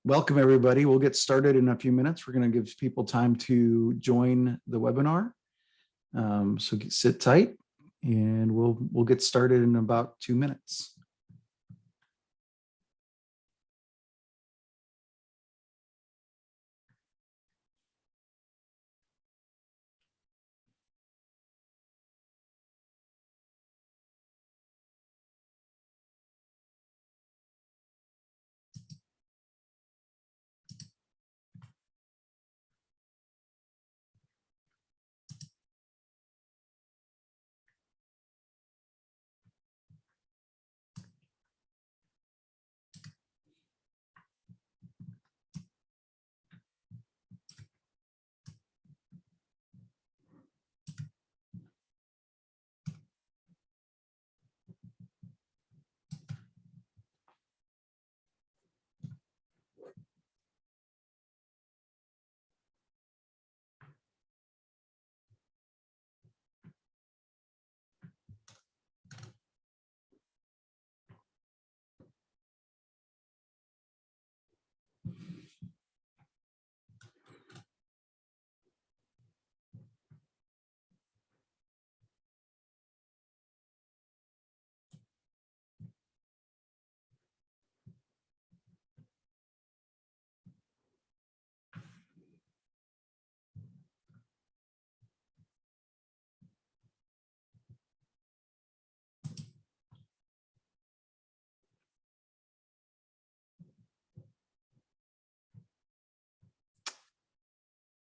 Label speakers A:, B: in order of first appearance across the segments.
A: Welcome, everybody. We'll get started in a few minutes. We're going to give people time to join the webinar. So sit tight and we'll get started in about 2 minutes.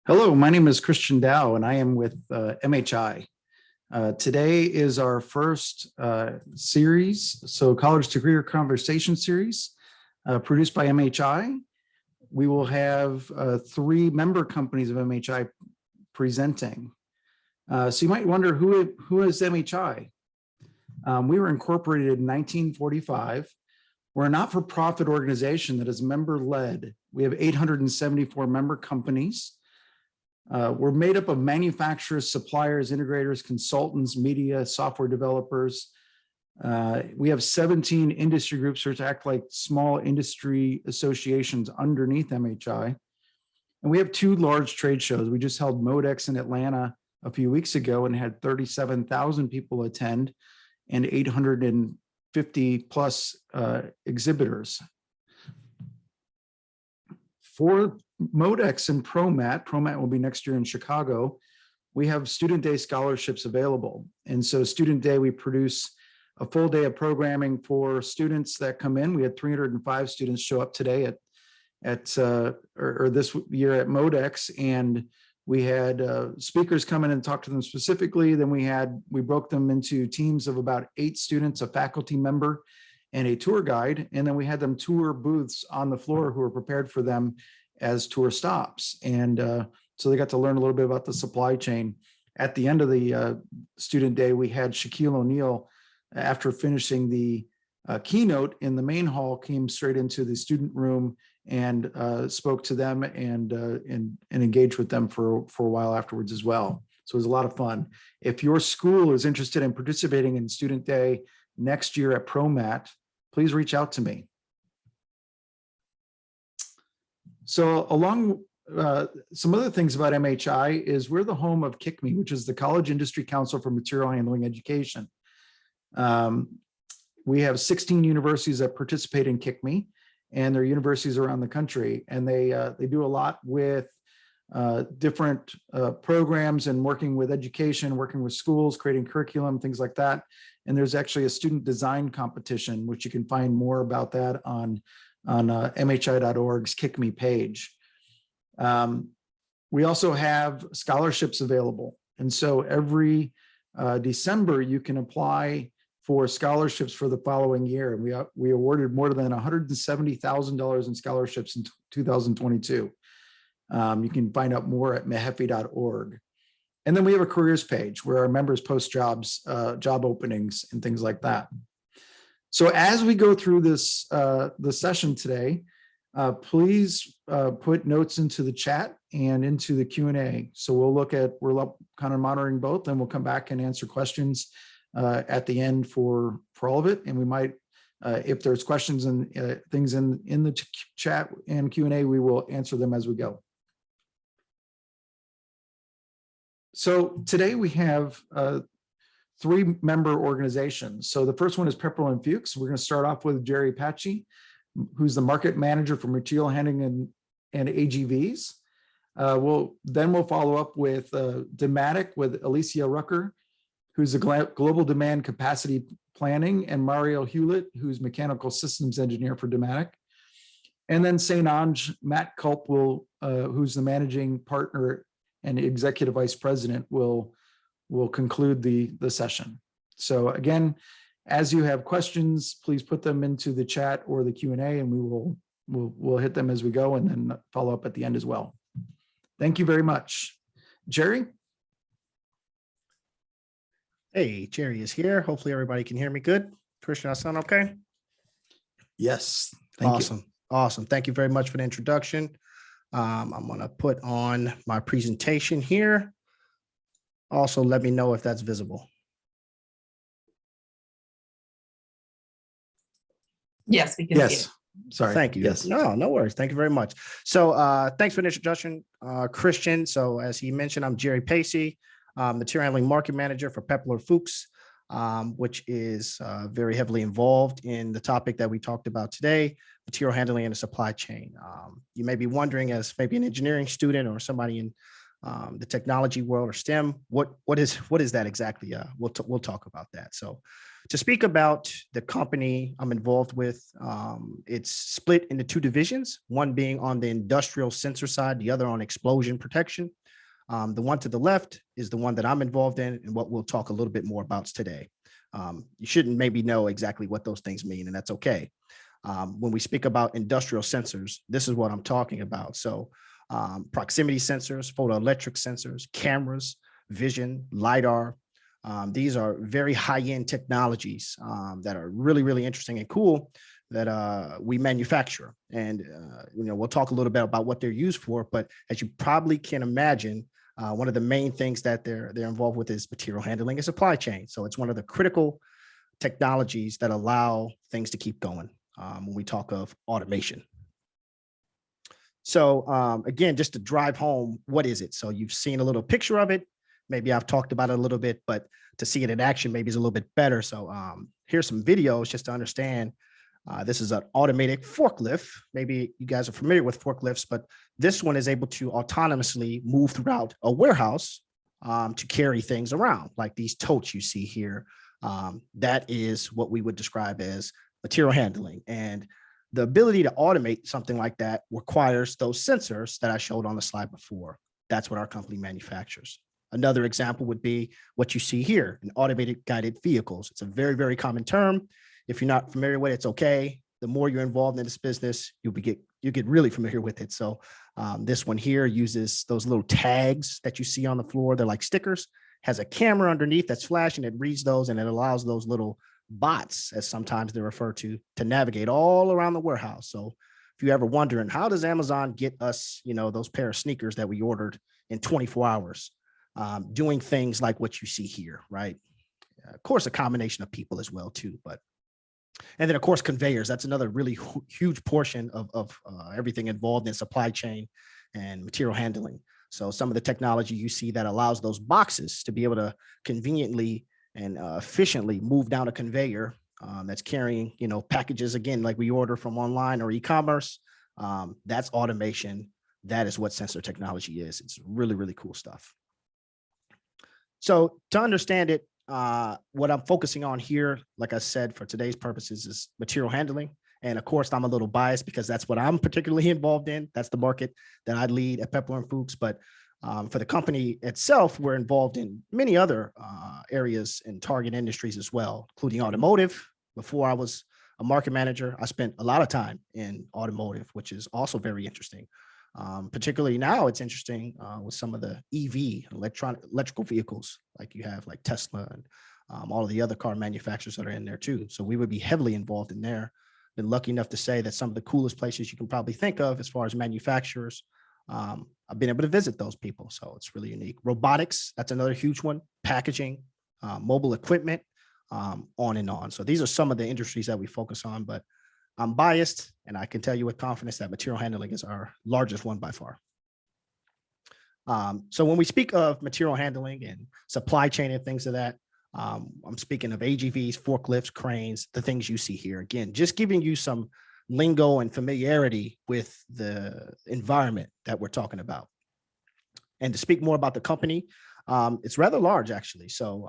A: Hello, my name is Christian Dow and I am with MHI. Today is our first series, so College to Career Conversation series produced by MHI. We will have 3 member companies of MHI presenting. So you might wonder who is MHI? We were incorporated in 1945. We're a not-for-profit organization that is member-led. We have 874 member companies. We're made up of manufacturers, suppliers, integrators, consultants, media, software developers. We have 17 industry groups which act like small industry associations underneath MHI. And we have 2 large trade shows. We just held Modex in Atlanta a few weeks ago and had 37,000 people attend and 850 plus exhibitors. For Modex and ProMat will be next year in Chicago, we have Student Day scholarships available. And so Student Day, we produce a full day of programming for students that come in. We had 305 students show up today at this year at Modex, and we had speakers come in and talk to them specifically. Then we broke them into teams of about 8 students, a faculty member, and a tour guide. And then we had them tour booths on the floor who were prepared for them as tour stops. And so they got to learn a little bit about the supply chain. At the end of the student day, we had Shaquille O'Neal, after finishing the keynote in the main hall, came straight into the student room and spoke to them and engaged with them for a while afterwards as well. So it was a lot of fun. If your school is interested in participating in Student Day next year at ProMat, please reach out to me. So along some other things about MHI is we're the home of KICME, which is the College Industry Council for Material Handling Education. We have 16 universities that participate in KICME, and they're universities around the country, and they do a lot with different programs and working with education, working with schools, creating curriculum, things like that. And there's actually a student design competition, which you can find more about that on MHI.org's KICME page. We also have scholarships available. And so every December, you can apply for scholarships for the following year. And we awarded more than $170,000 in scholarships in 2022. You can find out more at MHI.org. And then we have a careers page where our members post jobs, job openings, and things like that. So as we go through this the session today, please put notes into the chat and into the Q&A. So we're kind of monitoring both, and we'll come back and answer questions at the end for all of it. And we might If there's questions and things in the chat and Q&A, we will answer them as we go. So today we have 3 member organizations. So the first one is Pepperell and Fuchs. We're going to start off with Jerry Patchy, who's the market manager for material handling and AGVs. We'll follow up with Dematic with Alicia Rucker, who's the global demand capacity planning, and Mario Hewlett, who's mechanical systems engineer for Dematic. And then St. Ange, Matt Culp who's the managing partner and executive vice president, will conclude the session. So again, as you have questions, please put them into the chat or the Q&A, and we'll hit them as we go, and then follow up at the end as well. Thank you very much. Jerry?
B: Hey, Jerry is here. Hopefully everybody can hear me good. Christian, I sound okay?
A: Yes. Thank you.
B: Awesome. Thank you very much for the introduction. I'm going to put on my presentation here. Also, let me know if that's visible.
C: Yes, we can see it.
A: Sorry.
B: Thank you.
A: Yes.
B: No worries. Thank you very much. So thanks for the introduction, Christian. So as he mentioned, I'm Jerry Pacey, material handling market manager for Pepperell Fuchs, which is very heavily involved in the topic that we talked about today, material handling and the supply chain. You may be wondering, as maybe an engineering student or somebody in the technology world or STEM, what is that exactly? We'll talk about that. So to speak about the company I'm involved with, it's split into 2 divisions, one being on the industrial sensor side, the other on explosion protection. The one to the left is the one that I'm involved in, and what we'll talk a little bit more about today. You shouldn't maybe know exactly what those things mean, and that's okay. When we speak about industrial sensors, this is what I'm talking about. So proximity sensors, photoelectric sensors, cameras, vision, LiDAR. These are very high-end technologies that are really, really interesting and cool that we manufacture. And, we'll talk a little bit about what they're used for, but as you probably can imagine, one of the main things that they're involved with is material handling and supply chain. So it's one of the critical technologies that allow things to keep going when we talk of automation. So again, just to drive home, what is it? So you've seen a little picture of it. Maybe I've talked about it a little bit, but to see it in action maybe is a little bit better. So here's some videos just to understand. This is an automated forklift. Maybe you guys are familiar with forklifts, but this one is able to autonomously move throughout a warehouse to carry things around, like these totes you see here. That is what we would describe as material handling. And the ability to automate something like that requires those sensors that I showed on the slide before. That's what our company manufactures. Another example would be what you see here, in automated guided vehicles. It's a very, very common term. If you're not familiar with it, it's okay. The more you're involved in this business, you get really familiar with it. So this one here uses those little tags that you see on the floor. They're like stickers, has a camera underneath that's flashing. It reads those, and it allows those little bots, as sometimes they're referred to navigate all around the warehouse. So if you're ever wondering, how does Amazon get us, those pair of sneakers that we ordered in 24 hours, doing things like what you see here, right? Of course, a combination of people as well too, and then of course, conveyors. That's another really huge portion of everything involved in supply chain and material handling. So some of the technology you see that allows those boxes to be able to conveniently and efficiently move down a conveyor that's carrying, packages, again, like we order from online or e-commerce. That's automation. That is what sensor technology is. It's really, really cool stuff. So to understand it, what I'm focusing on here, like I said, for today's purposes, is material handling. And of course, I'm a little biased because that's what I'm particularly involved in. That's the market that I lead at Pepperell Fuchs. But for the company itself, we're involved in many other areas and target industries as well, including automotive. Before I was a market manager, I spent a lot of time in automotive, which is also very interesting. Particularly now, it's interesting with some of the EV, electrical vehicles, like you have like Tesla and all of the other car manufacturers that are in there too. So we would be heavily involved in there. Been lucky enough to say that some of the coolest places you can probably think of as far as manufacturers, I've been able to visit those people. So it's really unique. Robotics, that's another huge one. Packaging, mobile equipment. on and on. So these are some of the industries that we focus on, but I'm biased and I can tell you with confidence that material handling is our largest one by far. So when we speak of material handling and supply chain and things of that, I'm speaking of AGVs, forklifts, cranes, the things you see here. Again, just giving you some lingo and familiarity with the environment that we're talking about. And to speak more about the company, it's rather large actually. So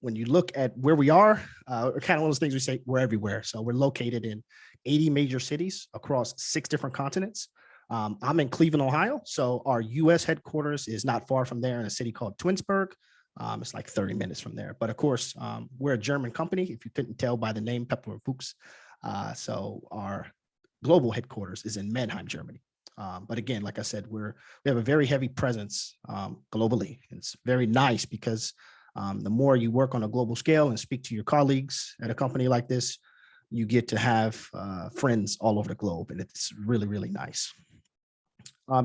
B: when you look at where we are, kind of one of those things we say, we're everywhere. So we're located in 80 major cities across 6 different continents. I'm in Cleveland, Ohio. So our US headquarters is not far from there in a city called Twinsburg. It's like 30 minutes from there. But of course, we're a German company, if you couldn't tell by the name Pepler & Fuchs. So our global headquarters is in Mannheim, Germany. But again, like I said, we have a very heavy presence globally. It's very nice because the more you work on a global scale and speak to your colleagues at a company like this, you get to have friends all over the globe. And it's really, really nice.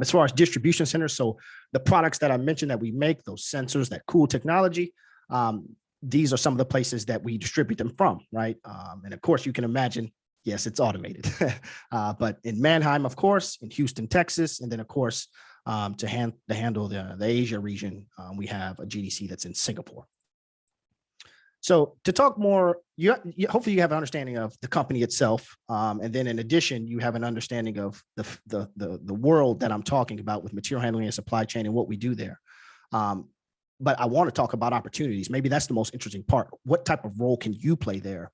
B: As far as distribution centers, so the products that I mentioned that we make, those sensors, that cool technology, these are some of the places that we distribute them from, right? And of course, you can imagine, yes, it's automated, but in Mannheim, of course, in Houston, Texas, and then of course, to handle the Asia region, we have a GDC that's in Singapore. So to talk more, hopefully you have an understanding of the company itself, and then in addition, you have an understanding of the world that I'm talking about with material handling and supply chain and what we do there. But I want to talk about opportunities. Maybe that's the most interesting part. What type of role can you play there?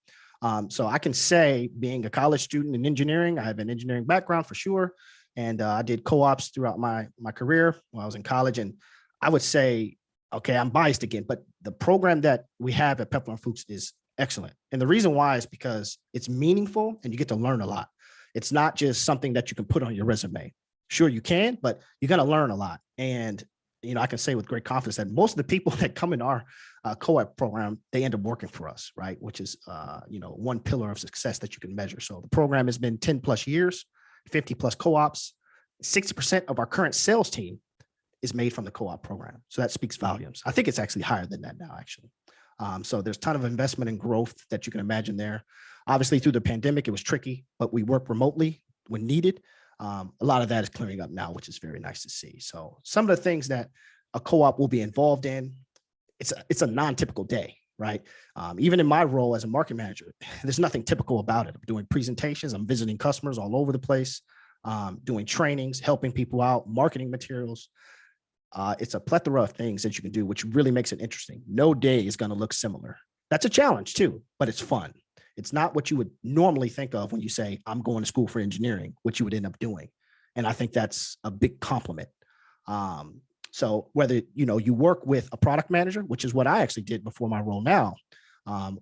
B: So I can say, being a college student in engineering, I have an engineering background for sure, and I did co-ops throughout my career when I was in college, and I would say, okay, I'm biased again, but the program that we have at Pepler & Fuchs is excellent. And the reason why is because it's meaningful and you get to learn a lot. It's not just something that you can put on your resume. Sure, you can, but you're going to learn a lot. And, you know, I can say with great confidence that most of the people that come in our co-op program, they end up working for us, right? Which is, you know, one pillar of success that you can measure. So the program has been 10 plus years, 50 plus co-ops, 60% of our current sales team is made from the co-op program. So that speaks volumes. I think it's actually higher than that now, actually. So there's a ton of investment and growth that you can imagine there. Obviously, through the pandemic, it was tricky, but we work remotely when needed. A lot of that is clearing up now, which is very nice to see. So some of the things that a co-op will be involved in, it's a non-typical day, right? Even in my role as a market manager, there's nothing typical about it. I'm doing presentations, I'm visiting customers all over the place, doing trainings, helping people out, marketing materials. It's a plethora of things that you can do, which really makes it interesting. No day is going to look similar. That's a challenge too, but it's fun. It's not what you would normally think of when you say, I'm going to school for engineering, which you would end up doing. And I think that's a big compliment. So whether, you know, you work with a product manager, which is what I actually did before my role now,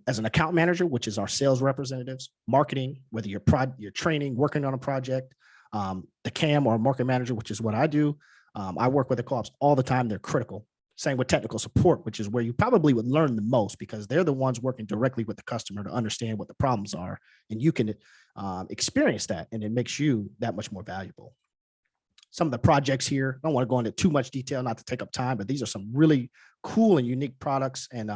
B: as an account manager, which is our sales representatives, marketing, whether you're training, working on a project, the CAM or market manager, which is what I do. I work with the co-ops all the time. They're critical. Same with technical support, which is where you probably would learn the most because they're the ones working directly with the customer to understand what the problems are. And you can experience that, and it makes you that much more valuable. Some of the projects here, I don't want to go into too much detail, not to take up time, but these are some really cool and unique products and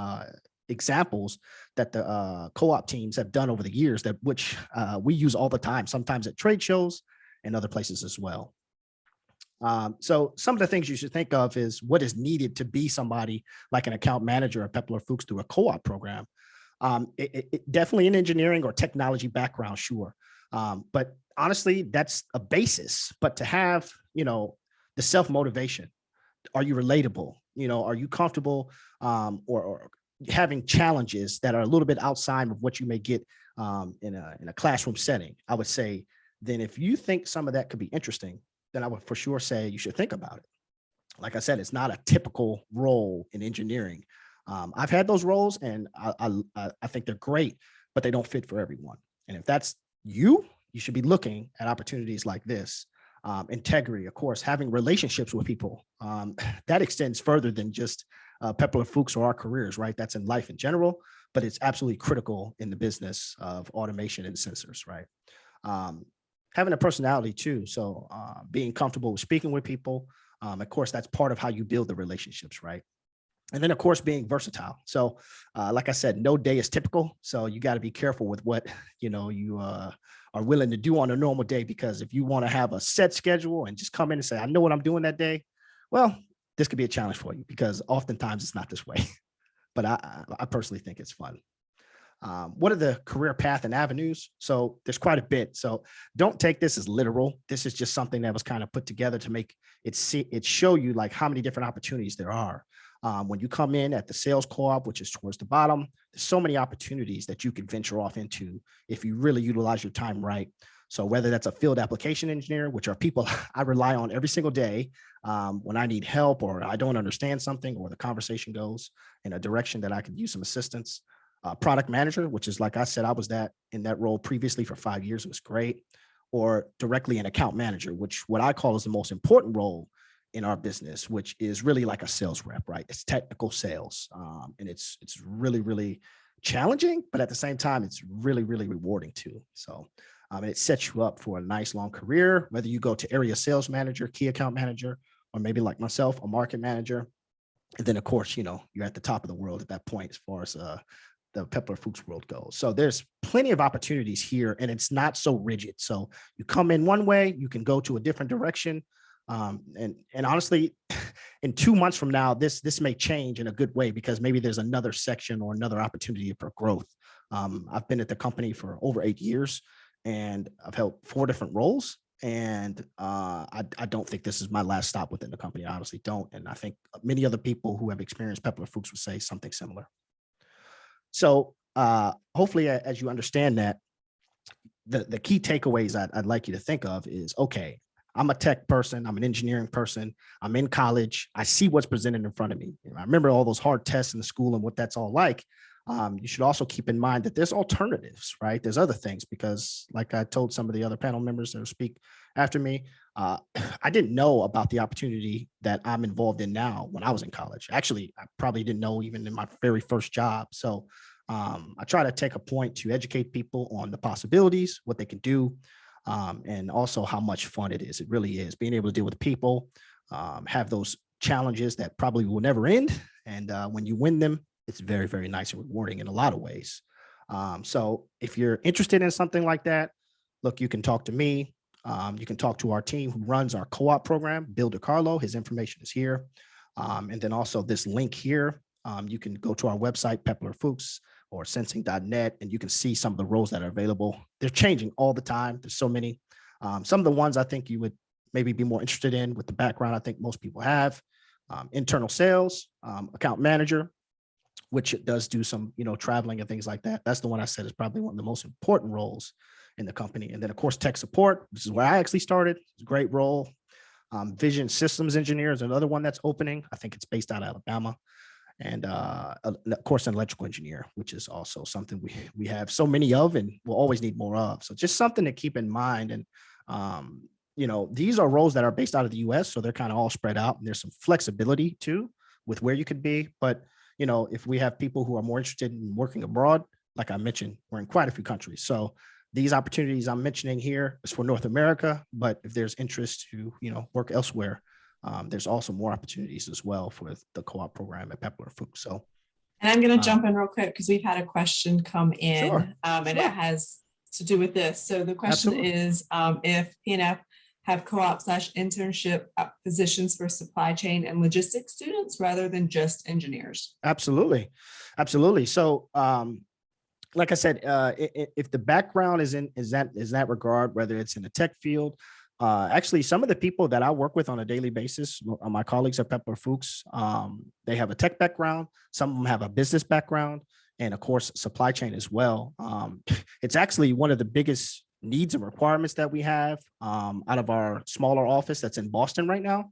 B: examples that the co-op teams have done over the years, that which we use all the time, sometimes at trade shows and other places as well. So some of the things you should think of is what is needed to be somebody like an account manager at Pepler & Fuchs through a co-op program. It definitely an engineering or technology background, sure. But honestly, that's a basis. But to have, you know, the self-motivation, are you relatable? You know, are you comfortable or having challenges that are a little bit outside of what you may get in a classroom setting? I would say, then if you think some of that could be interesting, then I would for sure say you should think about it. Like I said, it's not a typical role in engineering. I've had those roles and I think they're great, but they don't fit for everyone. And if that's you, you should be looking at opportunities like this. Integrity, of course, having relationships with people, that extends further than just Pepler & Fuchs or our careers, right? That's in life in general, but it's absolutely critical in the business of automation and sensors, right? Having a personality too. So being comfortable with speaking with people. Of course, that's part of how you build the relationships, right? And then, of course, being versatile. So, like I said, no day is typical. So you got to be careful with what, you are willing to do on a normal day, because if you want to have a set schedule and just come in and say, I know what I'm doing that day, well, this could be a challenge for you, because oftentimes it's not this way. But I personally think it's fun. What are the career path and avenues? So there's quite a bit. So don't take this as literal. This is just something that was kind of put together to make it show you like how many different opportunities there are. When you come in at the sales co-op, which is towards the bottom, there's so many opportunities that you can venture off into if you really utilize your time right. So whether that's a field application engineer, which are people I rely on every single day when I need help or I don't understand something, or the conversation goes in a direction that I could use some assistance. Product manager, which is, like I said, I was in that role previously for 5 years. It was great. Or directly an account manager, which what I call is the most important role in our business, which is really like a sales rep, right? It's technical sales. And it's really, really challenging, but at the same time, it's really, really rewarding too. So it sets you up for a nice long career, whether you go to area sales manager, key account manager, or maybe like myself, a market manager. And then, of course, you're at the top of the world at that point as far as the Pepler Fuchs world goes. So there's plenty of opportunities here, and it's not so rigid. So you come in one way, you can go to a different direction. And honestly, in 2 months from now, this may change in a good way, because maybe there's another section or another opportunity for growth. I've been at the company for over 8 years, and I've held 4 different roles. And I don't think this is my last stop within the company. I honestly don't. And I think many other people who have experienced Pepler Fuchs would say something similar. So hopefully, as you understand that, the key takeaways I'd like you to think of is, okay, I'm a tech person. I'm an engineering person. I'm in college. I see what's presented in front of me. I remember all those hard tests in the school and what that's all like. You should also keep in mind that there's alternatives, right? There's other things, because like I told some of the other panel members that will speak after me, I didn't know about the opportunity that I'm involved in now when I was in college. Actually, I probably didn't know even in my very first job. So I try to take a point to educate people on the possibilities, what they can do, and also how much fun it is. It really is being able to deal with people, have those challenges that probably will never end. And when you win them, it's very, very nice and rewarding in a lot of ways. So if you're interested in something like that, look, you can talk to me. You can talk to our team who runs our co-op program, Bill DiCarlo. His information is here. And then also this link here, you can go to our website, Pepler Fuchs or sensing.net, and you can see some of the roles that are available. They're changing all the time. There's so many. Some of the ones I think you would maybe be more interested in with the background I think most people have. Internal sales, account manager, which does do some, traveling and things like that. That's the one I said is probably one of the most important roles in the company. And then, of course, tech support, which is where I actually started. It's a great role. Vision systems engineer is another one that's opening. I think it's based out of Alabama. And of course, an electrical engineer, which is also something we have so many of and we'll always need more of. So just something to keep in mind. And, these are roles that are based out of the US, so they're kind of all spread out. And there's some flexibility too with where you could be. But, if we have people who are more interested in working abroad, like I mentioned, we're in quite a few countries. So these opportunities I'm mentioning here is for North America, but if there's interest to, work elsewhere, there's also more opportunities as well for the co-op program at Pepler Fuchs. So,
C: and I'm going to jump in real quick because we've had a question come in,
B: Sure.
C: And it has to do with this. So the question is, if PNF have co-op/internship positions for supply chain and logistics students rather than just engineers.
B: Absolutely. So, like I said, if the background is in that regard, whether it's in the tech field, actually, some of the people that I work with on a daily basis, my colleagues at Pepler Fuchs, they have a tech background. Some of them have a business background, and of course, supply chain as well. It's actually one of the biggest needs and requirements that we have out of our smaller office that's in Boston right now,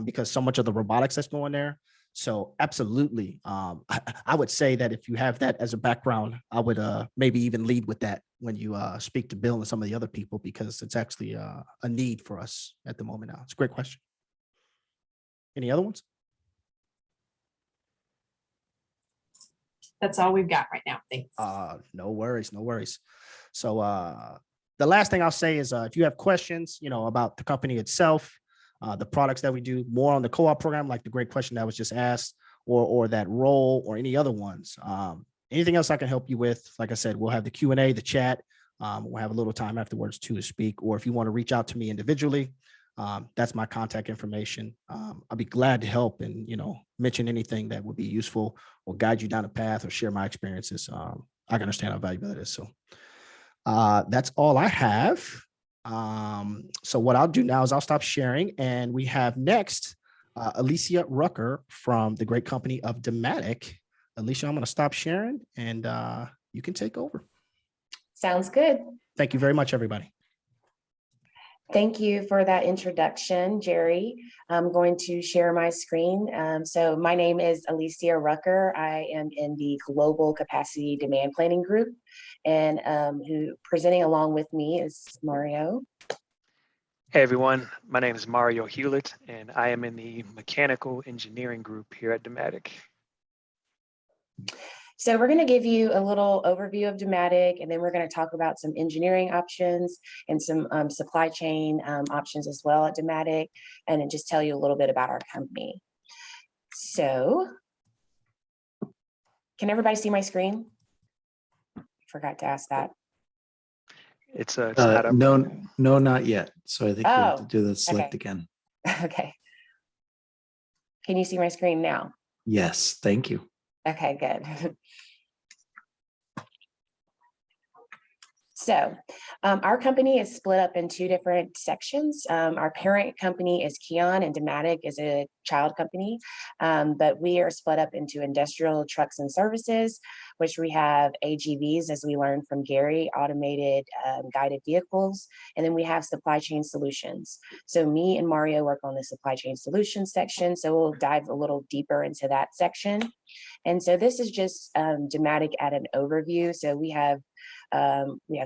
B: because so much of the robotics that's going there. So absolutely, I would say that if you have that as a background, I would maybe even lead with that when you speak to Bill and some of the other people, because it's actually a need for us at the moment now. It's a great question. Any other ones?
C: That's all we've got right now. Thanks.
B: No worries. So the last thing I'll say is if you have questions, about the company itself, the products that we do, more on the co-op program, like the great question that was just asked, or that role or any other ones. Anything else I can help you with? Like I said, we'll have the Q&A, the chat. We'll have a little time afterwards to speak, or if you want to reach out to me individually, that's my contact information. I'll be glad to help and, mention anything that would be useful or guide you down a path or share my experiences. I can understand how valuable that is. So that's all I have. So what I'll do now is I'll stop sharing, and we have next Alicia Rucker from the great company of Dematic. Alicia, I'm going to stop sharing, and you can take over.
D: Sounds good.
B: Thank you very much, everybody.
D: Thank you for that introduction, Jerry. I'm going to share my screen. So my name is Alicia Rucker. I am in the Global Capacity Demand Planning Group, and who presenting along with me is Mario.
E: Hey everyone, my name is Mario Hewlett, and I am in the Mechanical Engineering Group here at Dematic.
D: So we're going to give you a little overview of Dematic, and then we're going to talk about some engineering options and some supply chain options as well at Dematic, and then just tell you a little bit about our company. So can everybody see my screen? Forgot to ask that.
E: It's not up.
A: No, not yet. So I think we have to
D: Oh,
A: do the select
D: okay.
A: again.
D: Okay. Can you see my screen now?
A: Yes, thank you.
D: Okay, good. So our company is split up in two different sections. Our parent company is Keon, and Dematic is a child company, but we are split up into industrial trucks and services, which we have AGVs, as we learned from Gary, automated guided vehicles, and then we have supply chain solutions. So me and Mario work on the supply chain solutions section, so we'll dive a little deeper into that section. And so this is just Dematic at an overview. So we have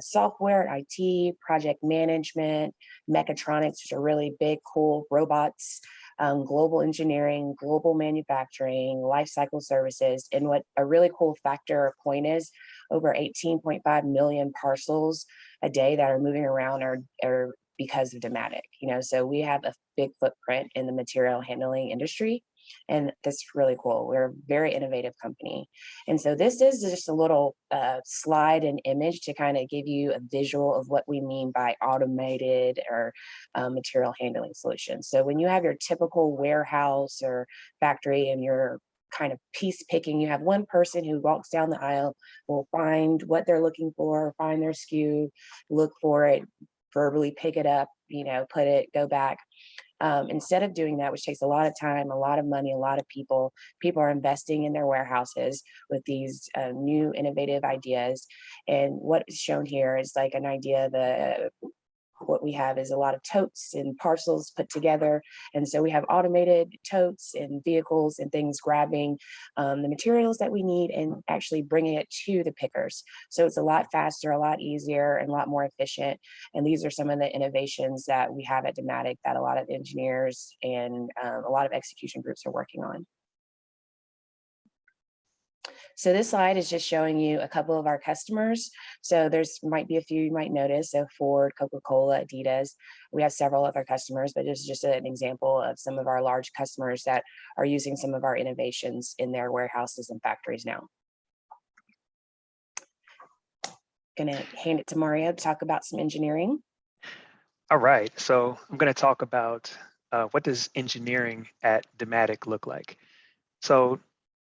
D: software, IT, project management, mechatronics, which are really big, cool robots, global engineering, global manufacturing, life cycle services. And what a really cool factor or point is, over 18.5 million parcels a day that are moving around are because of Dematic. So we have a big footprint in the material handling industry. And that's really cool. We're a very innovative company. And so this is just a little slide and image to kind of give you a visual of what we mean by automated or material handling solutions. So when you have your typical warehouse or factory and you're kind of piece picking, you have one person who walks down the aisle, will find what they're looking for, find their SKU, look for it, verbally pick it up, put it, go back. Instead of doing that, which takes a lot of time, a lot of money, a lot of people are investing in their warehouses with these new innovative ideas. And what is shown here is like an idea that what we have is a lot of totes and parcels put together. And so we have automated totes and vehicles and things grabbing the materials that we need and actually bringing it to the pickers. So it's a lot faster, a lot easier, and a lot more efficient. And these are some of the innovations that we have at Dematic that a lot of engineers and a lot of execution groups are working on. So this slide is just showing you a couple of our customers. So might be a few you might notice. So Ford, Coca-Cola, Adidas. We have several other customers, but this is just an example of some of our large customers that are using some of our innovations in their warehouses and factories now. Gonna hand it to Mario to talk about some engineering.
E: All right, so I'm going to talk about what does engineering at Dematic look like. So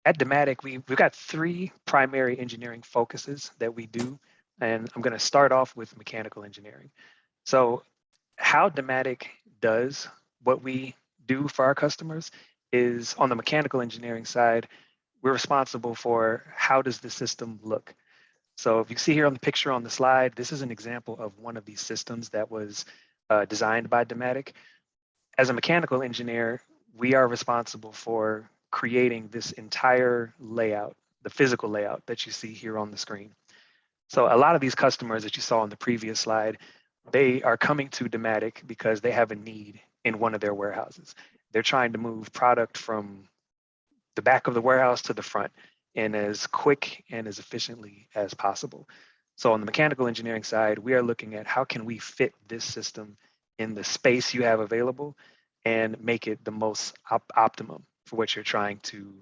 E: at Dematic, we've got three primary engineering focuses that we do, and I'm going to start off with mechanical engineering. So how Dematic does what we do for our customers is on the mechanical engineering side, we're responsible for how does the system look. So if you see here on the picture on the slide, this is an example of one of these systems that was designed by Dematic. As a mechanical engineer, we are responsible for creating this entire layout, the physical layout that you see here on the screen. So a lot of these customers that you saw on the previous slide, they are coming to Dematic because they have a need in one of their warehouses. They're trying to move product from the back of the warehouse to the front in as quick and as efficiently as possible. So on the mechanical engineering side, we are looking at how can we fit this system in the space you have available and make it the most optimum for what you're trying to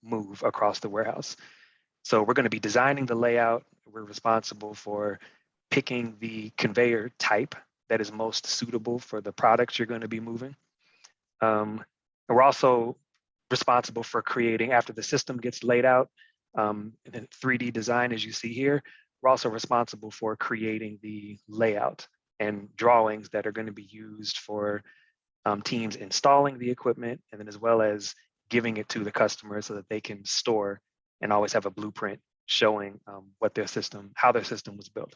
E: move across the warehouse. So we're going to be designing the layout. We're responsible for picking the conveyor type that is most suitable for the products you're going to be moving. And we're also responsible for creating, after the system gets laid out, and then 3D design, as you see here, we're also responsible for creating the layout and drawings that are going to be used for teams installing the equipment, and then as well as giving it to the customer so that they can store and always have a blueprint showing what their system, how their system was built.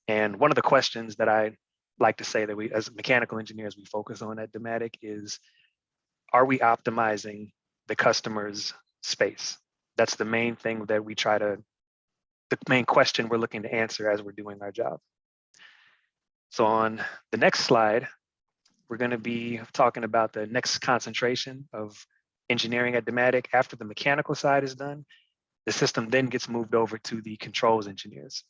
E: And one of the questions that I like to say that we, as mechanical engineers, we focus on at Dematic is, are we optimizing the customer's space? That's the main thing that we try to, the main question we're looking to answer as we're doing our job. So on the next slide, we're going to be talking about the next concentration of engineering at Dematic. After the mechanical side is done, the system then gets moved over to the controls engineers.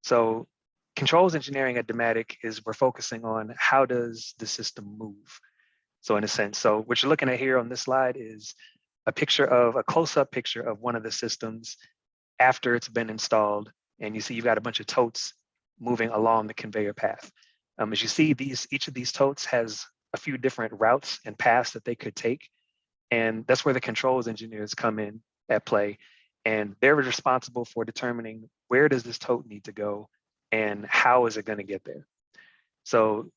E: So controls engineering at Dematic is we're focusing on how does the system move? So in a sense, so what you're looking at here on this slide is a picture of a close-up picture of one of the systems after it's been installed. And you see you've got a bunch of totes moving along the conveyor path. As you see, each of these totes has a few different routes and paths that they could take. And that's where the controls engineers come in at play. And they're responsible for determining where does this tote need to go and how is it going to get there. So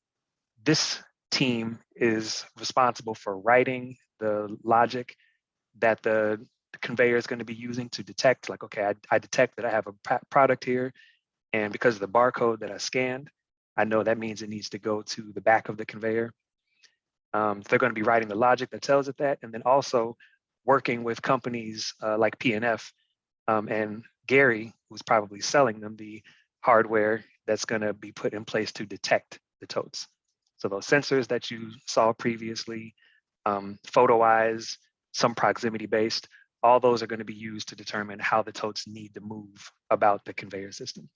E: this team is responsible for writing the logic that the conveyor is going to be using to detect, like, okay, I detect that I have a product here, and because of the barcode that I scanned, I know that means it needs to go to the back of the conveyor. They're going to be writing the logic that tells it that, and then also working with companies like P&F and Gary, who's probably selling them the hardware that's going to be put in place to detect the totes. So those sensors that you saw previously, photo eyes, some proximity based, all those are going to be used to determine how the totes need to move about the conveyor system.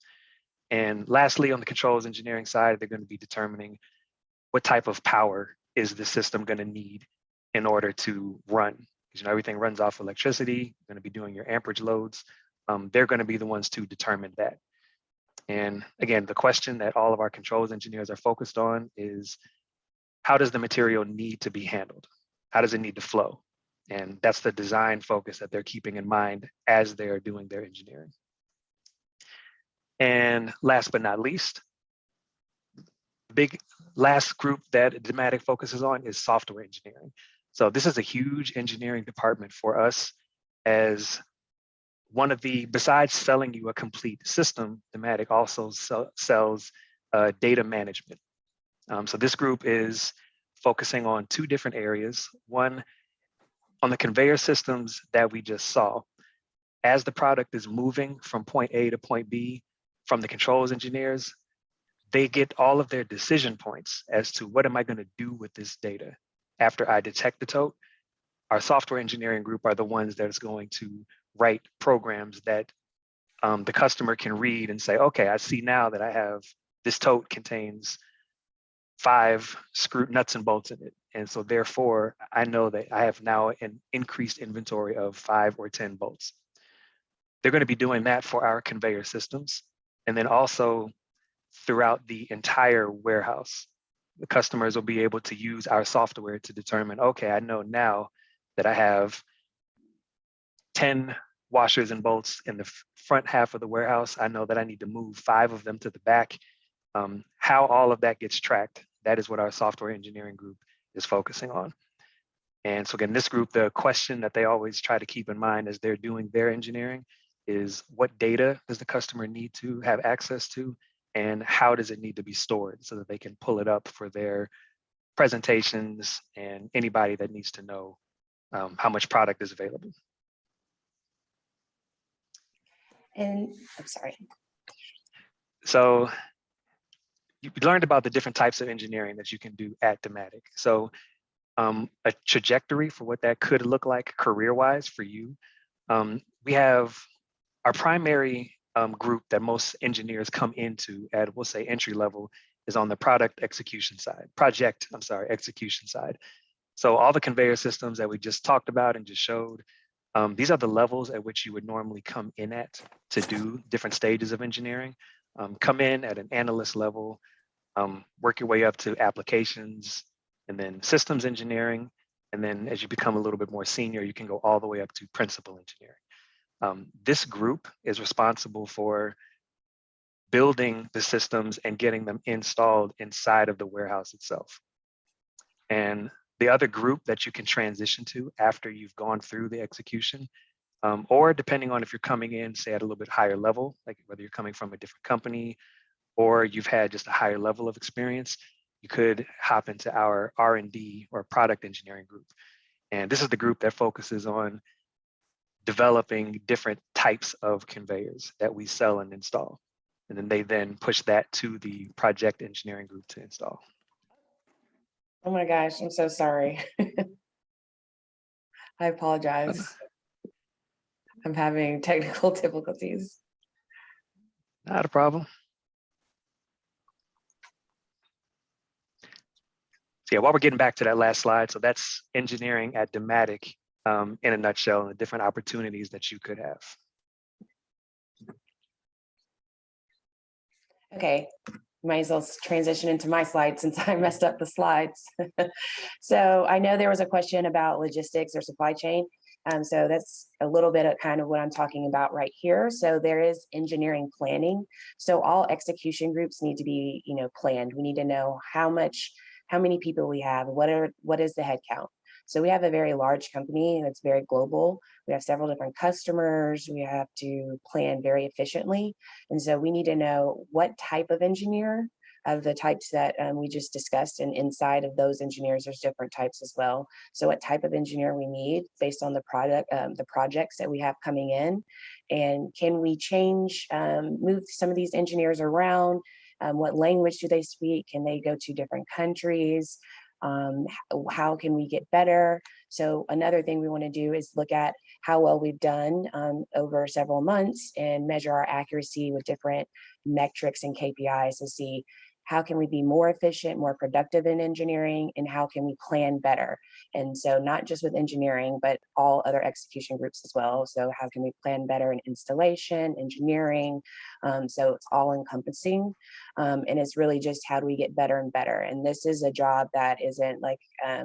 E: And lastly, on the controls engineering side, they're going to be determining what type of power is the system going to need in order to run. Because, you know, everything runs off electricity. You're going to be doing your amperage loads. They're going to be the ones to determine that. And again, the question that all of our controls engineers are focused on is, how does the material need to be handled? How does it need to flow? And that's the design focus that they're keeping in mind as they're doing their engineering. And last but not least, the big last group that Dematic focuses on is software engineering. So this is a huge engineering department for us, as one of the, besides selling you a complete system, Dematic also sells data management. So this group is focusing on two different areas. One, on the conveyor systems that we just saw, as the product is moving from point A to point B, from the controls engineers, they get all of their decision points as to what am I going to do with this data after I detect the tote. Our software engineering group are the ones that is going to write programs that the customer can read and say, okay, I see now that I have, this tote contains 5 screw nuts and bolts in it. And so therefore, I know that I have now an increased inventory of 5 or 10 bolts. They're going to be doing that for our conveyor systems. And then also throughout the entire warehouse, the customers will be able to use our software to determine, okay, I know now that I have 10 washers and bolts in the front half of the warehouse. I know that I need to move 5 of them to the back. How all of that gets tracked, that is what our software engineering group is focusing on. And so again, this group, the question that they always try to keep in mind as they're doing their engineering is, what data does the customer need to have access to, and how does it need to be stored so that they can pull it up for their presentations and anybody that needs to know how much product is available.
D: And I'm sorry.
E: So you learned about the different types of engineering that you can do at Dematic. So a trajectory for what that could look like career-wise for you. We have our primary group that most engineers come into at, we'll say, entry level, is on the project execution side. So all the conveyor systems that we just talked about and just showed, these are the levels at which you would normally come in at to do different stages of engineering. Come in at an analyst level, work your way up to applications, and then systems engineering. And then as you become a little bit more senior, you can go all the way up to principal engineering. This group is responsible for building the systems and getting them installed inside of the warehouse itself. And the other group that you can transition to after you've gone through the execution, or depending on if you're coming in, say, at a little bit higher level, like whether you're coming from a different company or you've had just a higher level of experience, you could hop into our R&D or product engineering group. And this is the group that focuses on developing different types of conveyors that we sell and install. And then they then push that to the project engineering group to install.
D: Oh my gosh, I'm so sorry. I apologize. I'm having technical difficulties.
E: Not a problem. So yeah, while we're getting back to that last slide, so that's engineering at Dematic in a nutshell, and the different opportunities that you could have.
D: Okay, might as well transition into my slide since I messed up the slides. So I know there was a question about logistics or supply chain. So that's a little bit of kind of what I'm talking about right here. So there is engineering planning. So all execution groups need to be, planned. We need to know how many people we have, what is the head count. So we have a very large company and it's very global. We have several different customers. We have to plan very efficiently. And so we need to know what type of engineer of the types that we just discussed, and inside of those engineers, there's different types as well. So what type of engineer we need based on the projects that we have coming in, and can we change, move some of these engineers around? What language do they speak? Can they go to different countries? How can we get better? So another thing we want to do is look at how well we've done over several months and measure our accuracy with different metrics and KPIs to see how can we be more efficient, more productive in engineering, and how can we plan better? And so not just with engineering, but all other execution groups as well. So how can we plan better in installation, engineering? So it's all encompassing. And it's really just how do we get better and better? And this is a job that isn't, like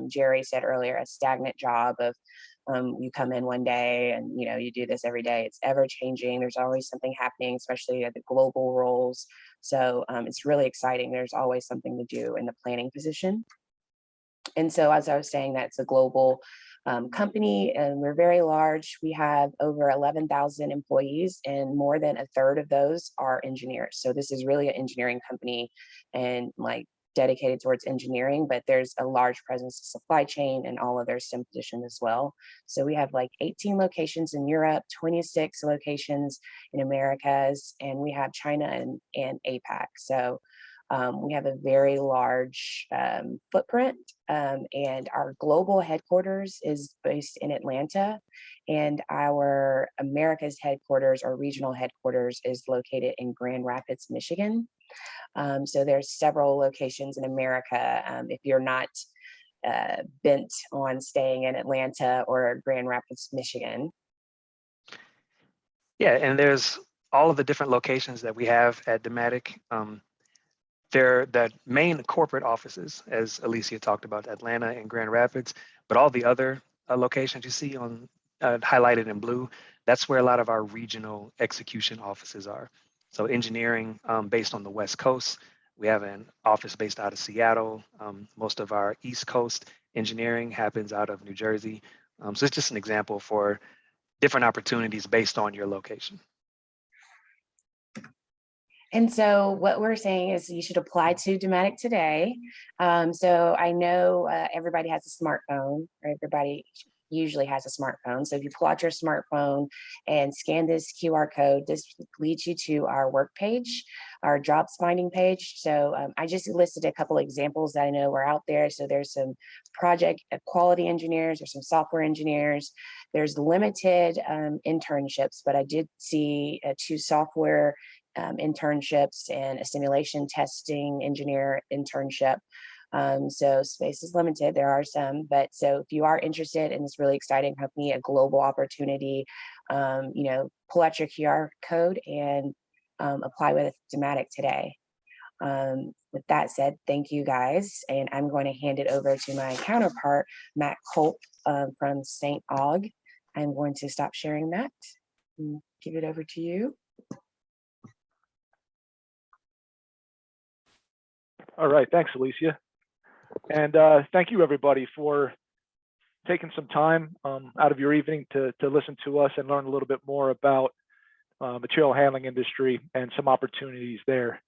D: Jerry said earlier, a stagnant job of you come in one day and you do this every day. It's ever changing. There's always something happening, especially at the global roles. So it's really exciting. There's always something to do in the planning position. And so as I was saying, that's a global company, and we're very large. We have over 11,000 employees, and more than a third of those are engineers. So this is really an engineering company and dedicated towards engineering, but there's a large presence of supply chain and all other STEM positions as well. So we have 18 locations in Europe, 26 locations in Americas, and we have China and APAC. So we have a very large footprint, and our global headquarters is based in Atlanta, and our Americas headquarters or regional headquarters is located in Grand Rapids, Michigan. So there's several locations in America if you're not bent on staying in Atlanta or Grand Rapids, Michigan.
E: Yeah, and there's all of the different locations that we have at Dematic. They're the main corporate offices, as Alicia talked about, Atlanta and Grand Rapids, but all the other locations you see on highlighted in blue, that's where a lot of our regional execution offices are. So engineering based on the West Coast, we have an office based out of Seattle. Most of our East Coast engineering happens out of New Jersey. So it's just an example for different opportunities based on your location.
D: And so what we're saying is you should apply to Dematic today. So I know everybody has a smartphone, or everybody usually has a smartphone. So if you pull out your smartphone and scan this QR code, this leads you to our work page, our jobs finding page. So I just listed a couple examples that I know are out there. So there's some project quality engineers, there's some software engineers, there's limited internships, but I did see 2 software internships and a simulation testing engineer internship. So space is limited. There are some, but so if you are interested in this really exciting company, a global opportunity, pull out your QR code and apply with Dematic today. With that said, thank you guys. And I'm going to hand it over to my counterpart, Matt Colt from St. Aug. I'm going to stop sharing that and give it over to you.
F: All right, thanks, Alicia. And thank you, everybody, for taking some time out of your evening to listen to us and learn a little bit more about material handling industry and some opportunities there.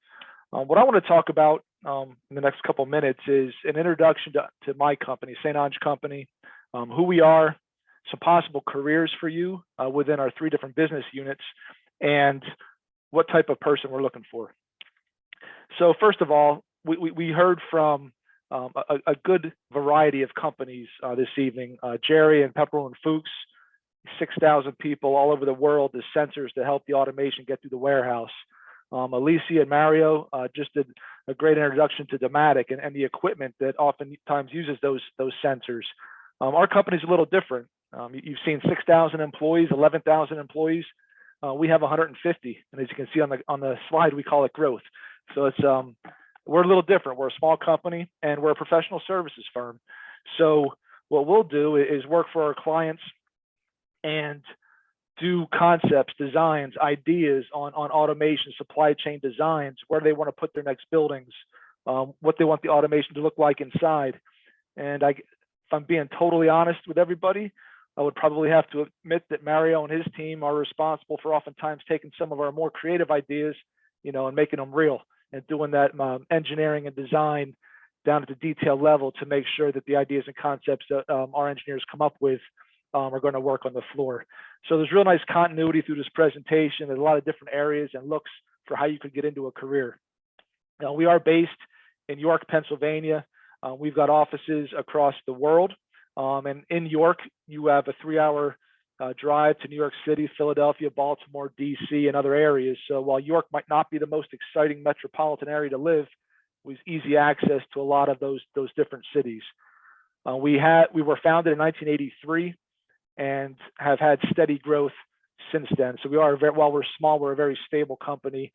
F: What I want to talk about in the next couple of minutes is an introduction to my company, St. Ange Company, who we are, some possible careers for you within our 3 different business units, and what type of person we're looking for. So first of all, we heard from a good variety of companies this evening. Jerry and Pepperell and Fuchs, 6,000 people all over the world, the sensors to help the automation get through the warehouse. Alicia and Mario just did a great introduction to Dematic and the equipment that oftentimes uses those sensors. Our company is a little different. You've seen 6,000 employees, 11,000 employees. We have 150, and as you can see on the slide, we call it growth. So it's we're a little different. We're a small company, and we're a professional services firm. So what we'll do is work for our clients and do concepts, designs, ideas on automation, supply chain designs, where they want to put their next buildings, what they want the automation to look like inside. And if I'm being totally honest with everybody, I would probably have to admit that Mario and his team are responsible for oftentimes taking some of our more creative ideas, and making them real, and doing that engineering and design down at the detail level to make sure that the ideas and concepts that our engineers come up with are going to work on the floor. So there's real nice continuity through this presentation. There's a lot of different areas and looks for how you could get into a career. Now, we are based in York, Pennsylvania. We've got offices across the world. And in York, you have a 3-hour drive to New York City, Philadelphia, Baltimore, DC, and other areas. So while York might not be the most exciting metropolitan area to live, with easy access to a lot of those different cities. We were founded in 1983 and have had steady growth since then. So we are while we're small, we're a very stable company.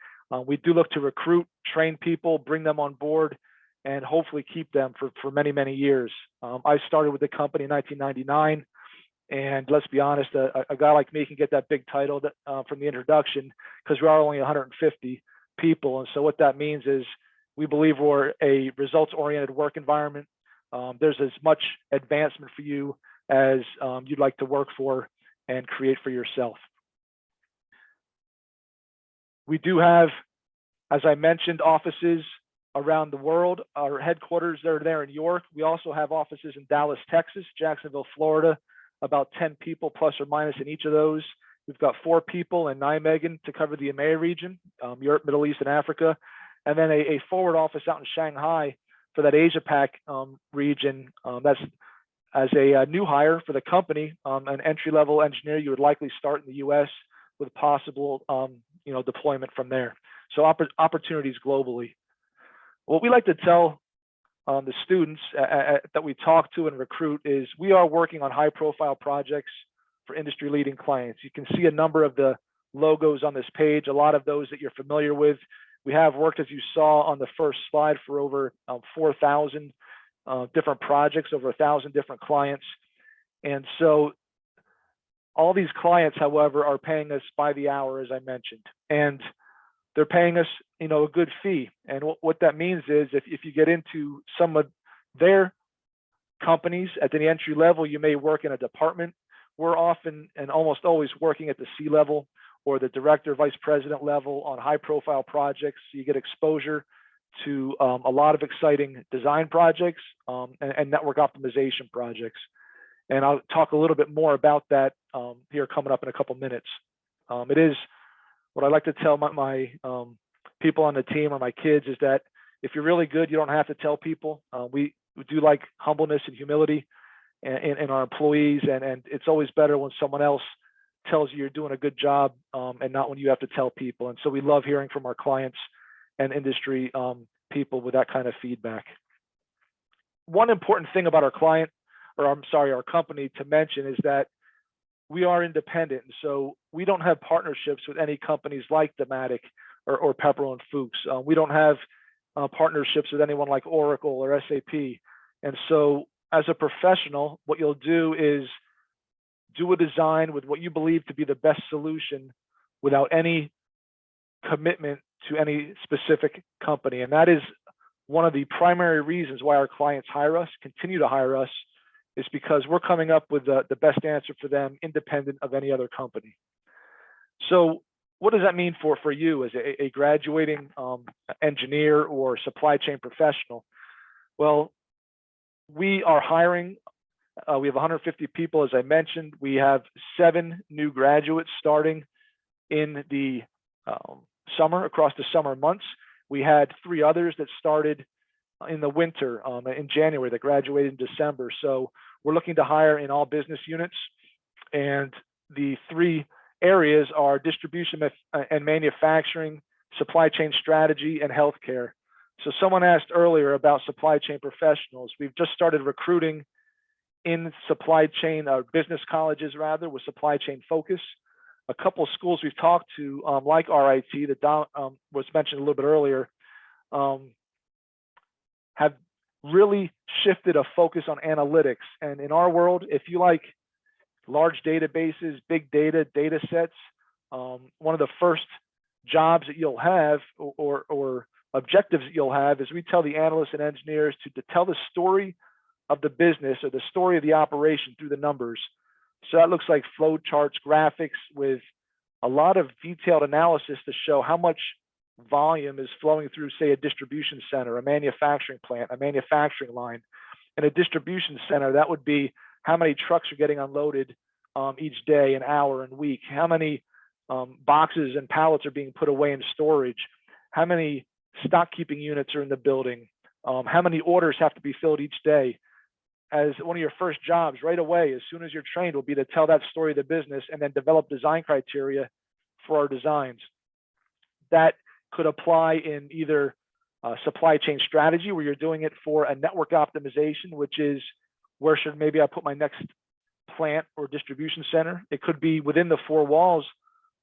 F: We do look to recruit, train people, bring them on board, and hopefully keep them for many, many years. I started with the company in 1999. And let's be honest, a guy like me can get that big title from the introduction because we are only 150 people. And so what that means is we believe we're a results-oriented work environment. There's as much advancement for you as you'd like to work for and create for yourself. We do have, as I mentioned, offices around the world. Our headquarters are there in York. We also have offices in Dallas, Texas, Jacksonville, Florida, about 10 people plus or minus in each of those. We've got 4 people in Nijmegen to cover the EMEA region, Europe, Middle East, and Africa. And then a forward office out in Shanghai for that Asia Pac region. That's as a new hire for the company, an entry-level engineer. You would likely start in the U.S. with possible deployment from there. So opportunities globally. What we like to tell the students that we talk to and recruit is we are working on high-profile projects for industry-leading clients. You can see a number of the logos on this page, a lot of those that you're familiar with. We have worked, as you saw on the first slide, for over 4,000 different projects, over 1,000 different clients. And so all these clients, however, are paying us by the hour, as I mentioned. And they're paying us, a good fee. And what that means is if you get into some of their companies at the entry level, you may work in a department. We're often and almost always working at the C level or the director, vice president level on high profile projects. So you get exposure to a lot of exciting design projects and network optimization projects. And I'll talk a little bit more about that here coming up in a couple minutes. It is what I like to tell my people on the team or my kids is that if you're really good, you don't have to tell people. We do like humbleness and humility in our employees, and it's always better when someone else tells you you're doing a good job and not when you have to tell people. And so we love hearing from our clients and industry people with that kind of feedback. one important thing about our client, or I'm sorry, our company to mention is that we are independent. So we don't have partnerships with any companies like Dematic or Pepperell and Fuchs. We don't have partnerships with anyone like Oracle or SAP. And so as a professional, what you'll do is do a design with what you believe to be the best solution without any commitment to any specific company. And that is one of the primary reasons why our clients hire us, continue to hire us, is because we're coming up with the best answer for them, independent of any other company. So what does that mean for you as a graduating engineer or supply chain professional? Well, we are hiring. We have 150 people, as I mentioned. We have 7 new graduates starting in the summer, across the summer months. We had 3 others that started in the winter, in January, that graduated in December. So we're looking to hire in all business units. And the 3 areas are distribution and manufacturing, supply chain strategy, and healthcare. So someone asked earlier about supply chain professionals. We've just started recruiting in supply chain, business colleges rather, with supply chain focus. A couple of schools we've talked to, like RIT, that was mentioned a little bit earlier, have really shifted a focus on analytics. And in our world, if you like large databases, big data, data sets, one of the first jobs that you'll have or objectives that you'll have is we tell the analysts and engineers to tell the story of the business or the story of the operation through the numbers. So that looks like flow charts, graphics with a lot of detailed analysis to show how much volume is flowing through, say, a distribution center, a manufacturing plant, a manufacturing line. In a distribution center, that would be how many trucks are getting unloaded each day, an hour, and week, how many boxes and pallets are being put away in storage, how many stock keeping units are in the building, how many orders have to be filled each day. As one of your first jobs right away, as soon as you're trained, will be to tell that story of the business and then develop design criteria for our designs. That could apply in either supply chain strategy, where you're doing it for a network optimization, which is where should maybe I put my next plant or distribution center. It could be within the 4 walls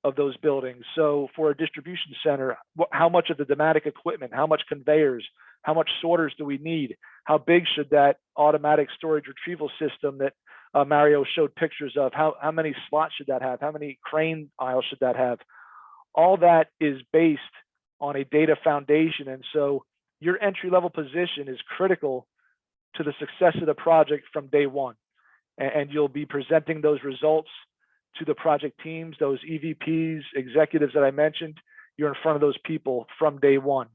F: of those buildings. So for a distribution center, how much of the Dematic equipment, how much conveyors, how much sorters do we need? How big should that automatic storage retrieval system that Mario showed pictures of, how many slots should that have? How many crane aisles should that have? All that is based on a data foundation. And so your entry-level position is critical to the success of the project from day one. And you'll be presenting those results to the project teams, those EVPs, executives that I mentioned. You're in front of those people from day one.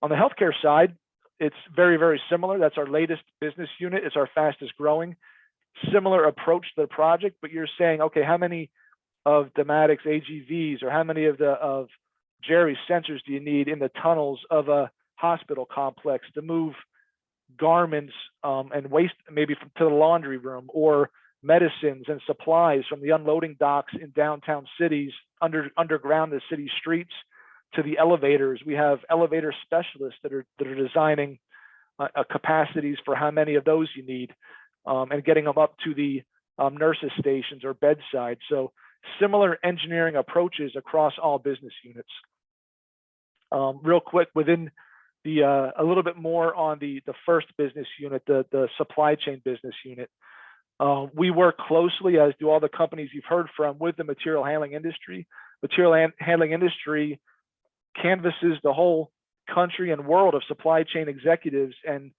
F: On the healthcare side, it's very, very similar. That's our latest business unit. It's our fastest growing. Similar approach to the project, but you're saying, okay, how many of Dematic's AGVs or how many of Jerry's sensors do you need in the tunnels of a hospital complex to move garments and waste maybe to the laundry room, or medicines and supplies from the unloading docks in downtown cities, underground the city streets, to the elevators. We have elevator specialists that are designing capacities for how many of those you need, and getting them up to the nurses stations or bedside. So similar engineering approaches across all business units. Real quick, within the a little bit more on the first business unit, the supply chain business unit. We work closely, as do all the companies you've heard from, with the material handling industry. Material handling industry canvasses the whole country and world of supply chain executives and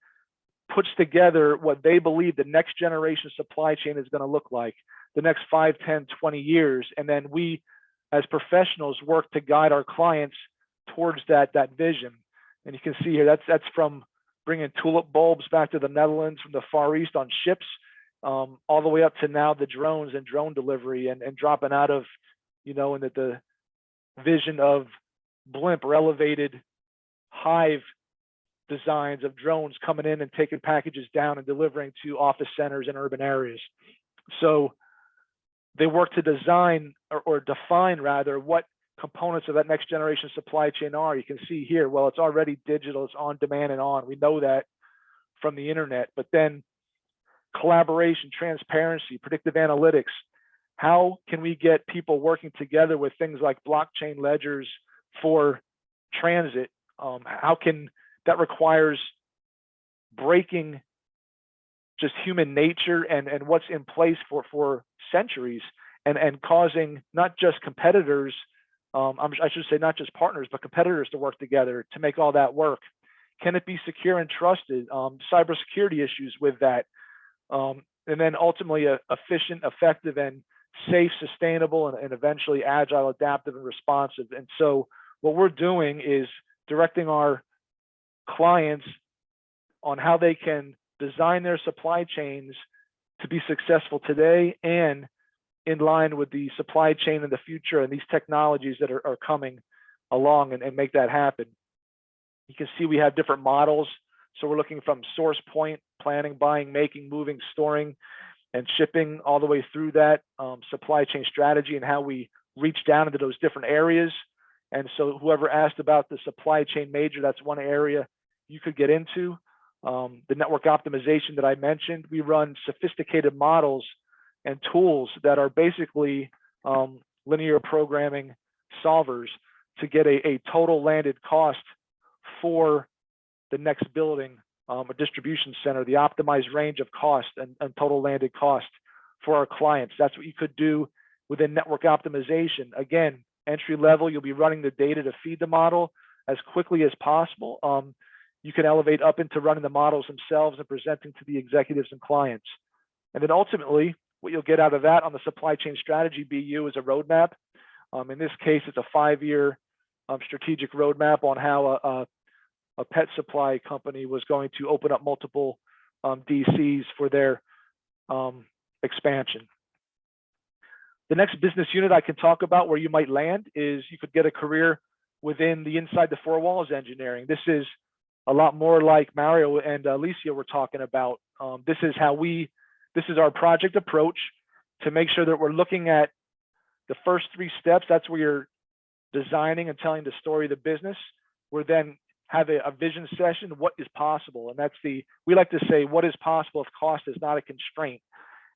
F: puts together what they believe the next generation supply chain is going to look like, the next 5, 10, 20 years. And then we, as professionals, work to guide our clients towards that vision. And you can see here, that's from bringing tulip bulbs back to the Netherlands from the Far East on ships, all the way up to now the drones and drone delivery, and dropping out of, in the vision of blimp or elevated hive designs of drones coming in and taking packages down and delivering to office centers and urban areas. So they work to design or define rather what components of that next generation supply chain are. You can see here, well, it's already digital, it's on demand and on. We know that from the internet, but then collaboration, transparency, predictive analytics. How can we get people working together with things like blockchain ledgers for transit? How can that requires breaking just human nature and what's in place for centuries, and causing not just competitors, I should say not just partners, but competitors to work together to make all that work. Can it be secure and trusted? Cybersecurity issues with that. And then ultimately efficient, effective, and safe, sustainable, and eventually agile, adaptive, and responsive. And so what we're doing is directing our clients on how they can design their supply chains to be successful today and in line with the supply chain in the future and these technologies that are coming along, and make that happen. You can see we have different models. So we're looking from source point, planning, buying, making, moving, storing, and shipping, all the way through that supply chain strategy and how we reach down into those different areas. And so whoever asked about the supply chain major, that's one area you could get into. The network optimization that I mentioned, we run sophisticated models and tools that are basically linear programming solvers to get a total landed cost for the next building, a distribution center, the optimized range of cost and total landed cost for our clients. That's what you could do within network optimization. Again, entry level, you'll be running the data to feed the model as quickly as possible. You can elevate up into running the models themselves and presenting to the executives and clients. And then ultimately, what you'll get out of that on the supply chain strategy BU is a roadmap. In this case, it's a 5-year strategic roadmap on how a pet supply company was going to open up multiple DCs for their expansion. The next business unit I can talk about where you might land is you could get a career within the inside the four walls engineering. This is a lot more like Mario and Alicia were talking about. This is our project approach to make sure that we're looking at the first 3 steps. That's where you're designing and telling the story of the business. We're then have a vision session, what is possible. And that's we like to say, what is possible if cost is not a constraint,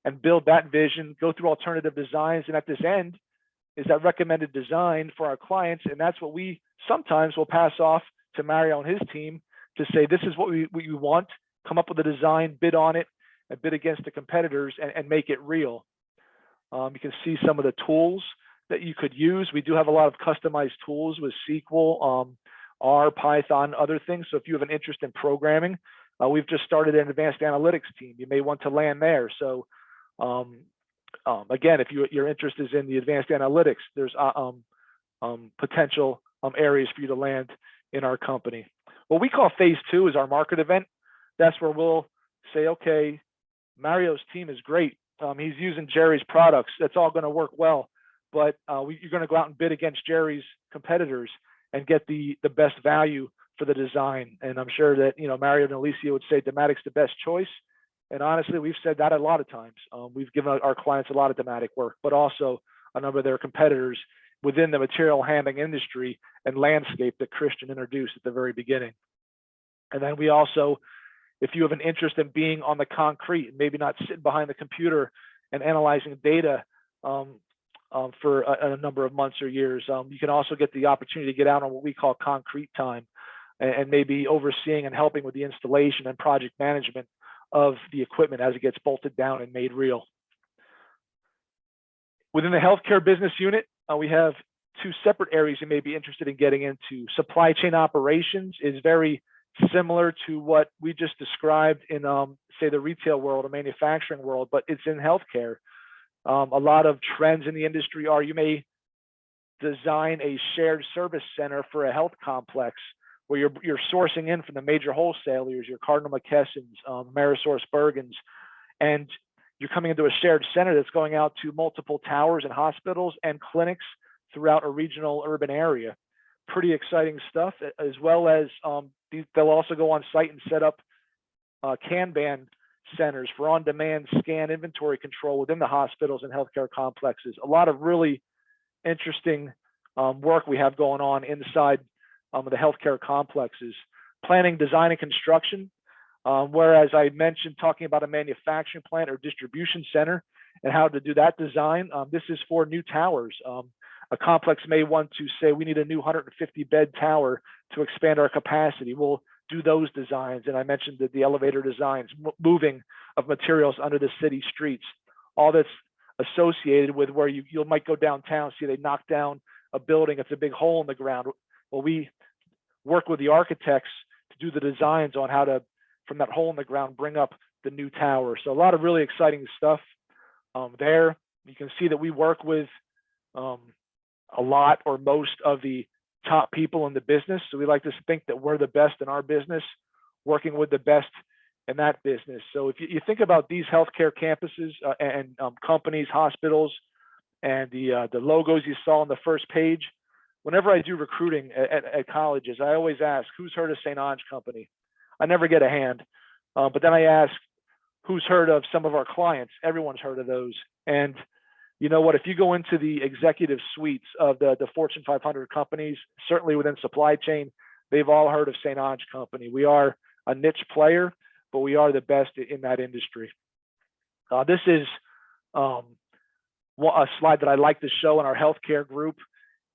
F: and build that vision, go through alternative designs. And at this end is that recommended design for our clients. And that's what we sometimes will pass off to Mario and his team to say, this is what we want, come up with a design, bid on it, and bid against the competitors and make it real. You can see some of the tools that you could use. We do have a lot of customized tools with SQL, R, Python, other things. So if you have an interest in programming, we've just started an advanced analytics team. You may want to land there. So again, if your interest is in the advanced analytics, there's potential areas for you to land in our company. What we call phase 2 is our market event. That's where we'll say, okay, Mario's team is great. He's using Jerry's products. That's all going to work well. But you're going to go out and bid against Jerry's competitors and get the best value for the design. And I'm sure that Mario and Alicia would say Dematic's the best choice. And honestly, we've said that a lot of times. We've given our clients a lot of Dematic work, but also a number of their competitors within the material handling industry and landscape that Christian introduced at the very beginning. And then we also, if you have an interest in being on the concrete, maybe not sitting behind the computer and analyzing data for a number of months or years, you can also get the opportunity to get out on what we call concrete time and maybe overseeing and helping with the installation and project management of the equipment as it gets bolted down and made real. Within the healthcare business unit, we have 2 separate areas you may be interested in getting into. Supply chain operations is very similar to what we just described in, say, the retail world or manufacturing world, but it's in healthcare. A lot of trends in the industry are you may design a shared service center for a health complex where you're sourcing in from the major wholesalers, your Cardinal McKessons, Amerisource Bergens, and you're coming into a shared center that's going out to multiple towers and hospitals and clinics throughout a regional urban area. Pretty exciting stuff, as well as they'll also go on site and set up Kanban centers for on-demand scan inventory control within the hospitals and healthcare complexes. A lot of really interesting work we have going on inside of the healthcare complexes. Planning, design, and construction. Whereas I mentioned talking about a manufacturing plant or distribution center and how to do that design, this is for new towers. A complex may want to say we need a new 150 bed tower to expand our capacity. We'll do those designs. And I mentioned the elevator designs, moving of materials under the city streets, all that's associated with where you might go downtown, see they knock down a building, it's a big hole in the ground. Well, we work with the architects to do the designs on how to, from that hole in the ground, bring up the new tower. So a lot of really exciting stuff there. You can see that we work with a lot or most of the top people in the business. So we like to think that we're the best in our business, working with the best in that business. So if you think about these healthcare campuses and companies, hospitals, and the logos you saw on the first page, whenever I do recruiting at colleges, I always ask, who's heard of St. Ange Company? I never get a hand. But then I ask, who's heard of some of our clients? Everyone's heard of those. And you know what, if you go into the executive suites of the Fortune 500 companies, certainly within supply chain, they've all heard of St. Ange Company. We are a niche player, but we are the best in that industry. This is a slide that I like to show in our healthcare group.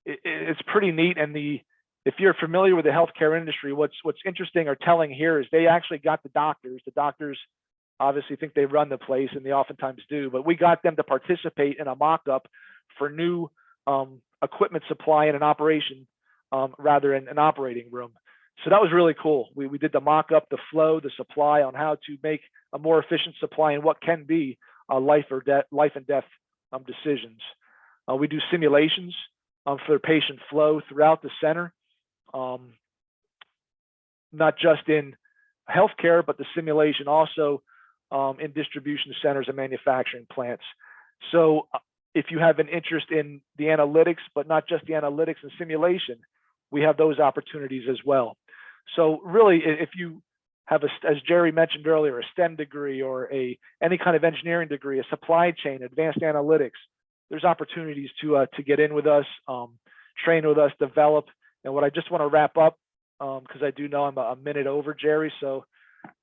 F: It's pretty neat. And if you're familiar with the healthcare industry, what's interesting or telling here is they actually got the doctors. The doctors obviously think they run the place, and they oftentimes do, but we got them to participate in a mock-up for new equipment supply in an operation, rather in an operating room. So that was really cool. We did the mock-up, the flow, the supply on how to make a more efficient supply and what can be life and death decisions. We do simulations for patient flow throughout the center, not just in healthcare, but the simulation also in distribution centers and manufacturing plants. So if you have an interest in the analytics, but not just the analytics and simulation, we have those opportunities as well. So really, if you have, as Jerry mentioned earlier, a STEM degree or any kind of engineering degree, a supply chain, advanced analytics, there's opportunities to get in with us, train with us, develop. And what I just want to wrap up, because I do know I'm a minute over, Jerry, so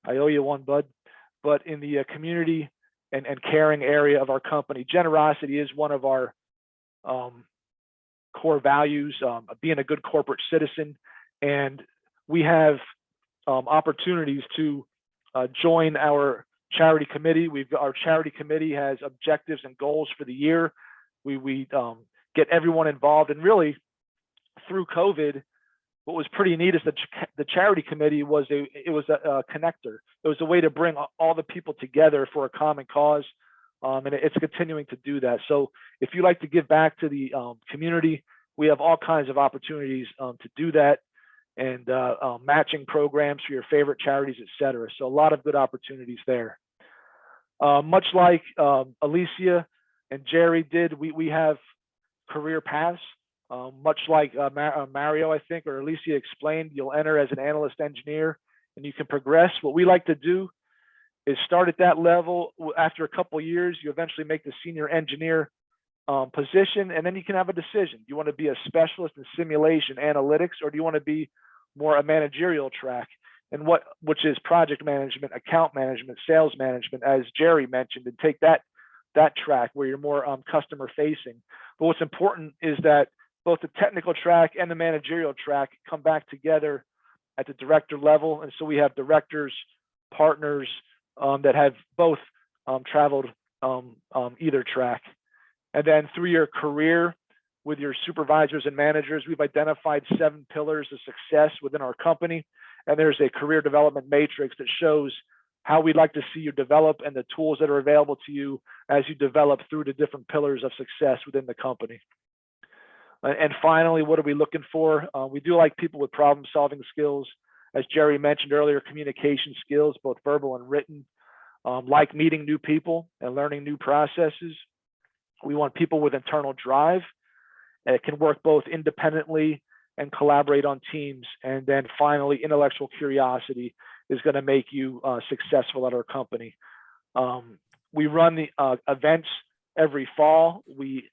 F: I owe you one, bud. But in the community and caring area of our company, generosity is one of our core values, being a good corporate citizen. And we have opportunities to join our charity committee. Our charity committee has objectives and goals for the year. We get everyone involved, and really through COVID, what was pretty neat is that the charity committee was a connector. It was a way to bring all the people together for a common cause, and it's continuing to do that. So if you like to give back to the community, we have all kinds of opportunities to do that, and matching programs for your favorite charities, et cetera. So a lot of good opportunities there. Much like Alicia and Jerry did, we have career paths. Much like Mario, I think, or Alicia explained, you'll enter as an analyst engineer and you can progress. What we like to do is start at that level. After a couple of years, you eventually make the senior engineer position, and then you can have a decision. Do you want to be a specialist in simulation analytics, or do you want to be more a managerial track, and which is project management, account management, sales management, as Jerry mentioned, and take that track where you're more customer facing. But what's important is that both the technical track and the managerial track come back together at the director level. And so we have directors, partners that have both traveled either track. And then through your career with your supervisors and managers, we've identified 7 pillars of success within our company. And there's a career development matrix that shows how we'd like to see you develop and the tools that are available to you as you develop through the different pillars of success within the company. And finally, what are we looking for? We do like people with problem-solving skills. As Jerry mentioned earlier, communication skills, both verbal and written, like meeting new people and learning new processes. We want people with internal drive that can work both independently and collaborate on teams. And then finally, intellectual curiosity is going to make you successful at our company. We run the events every fall. We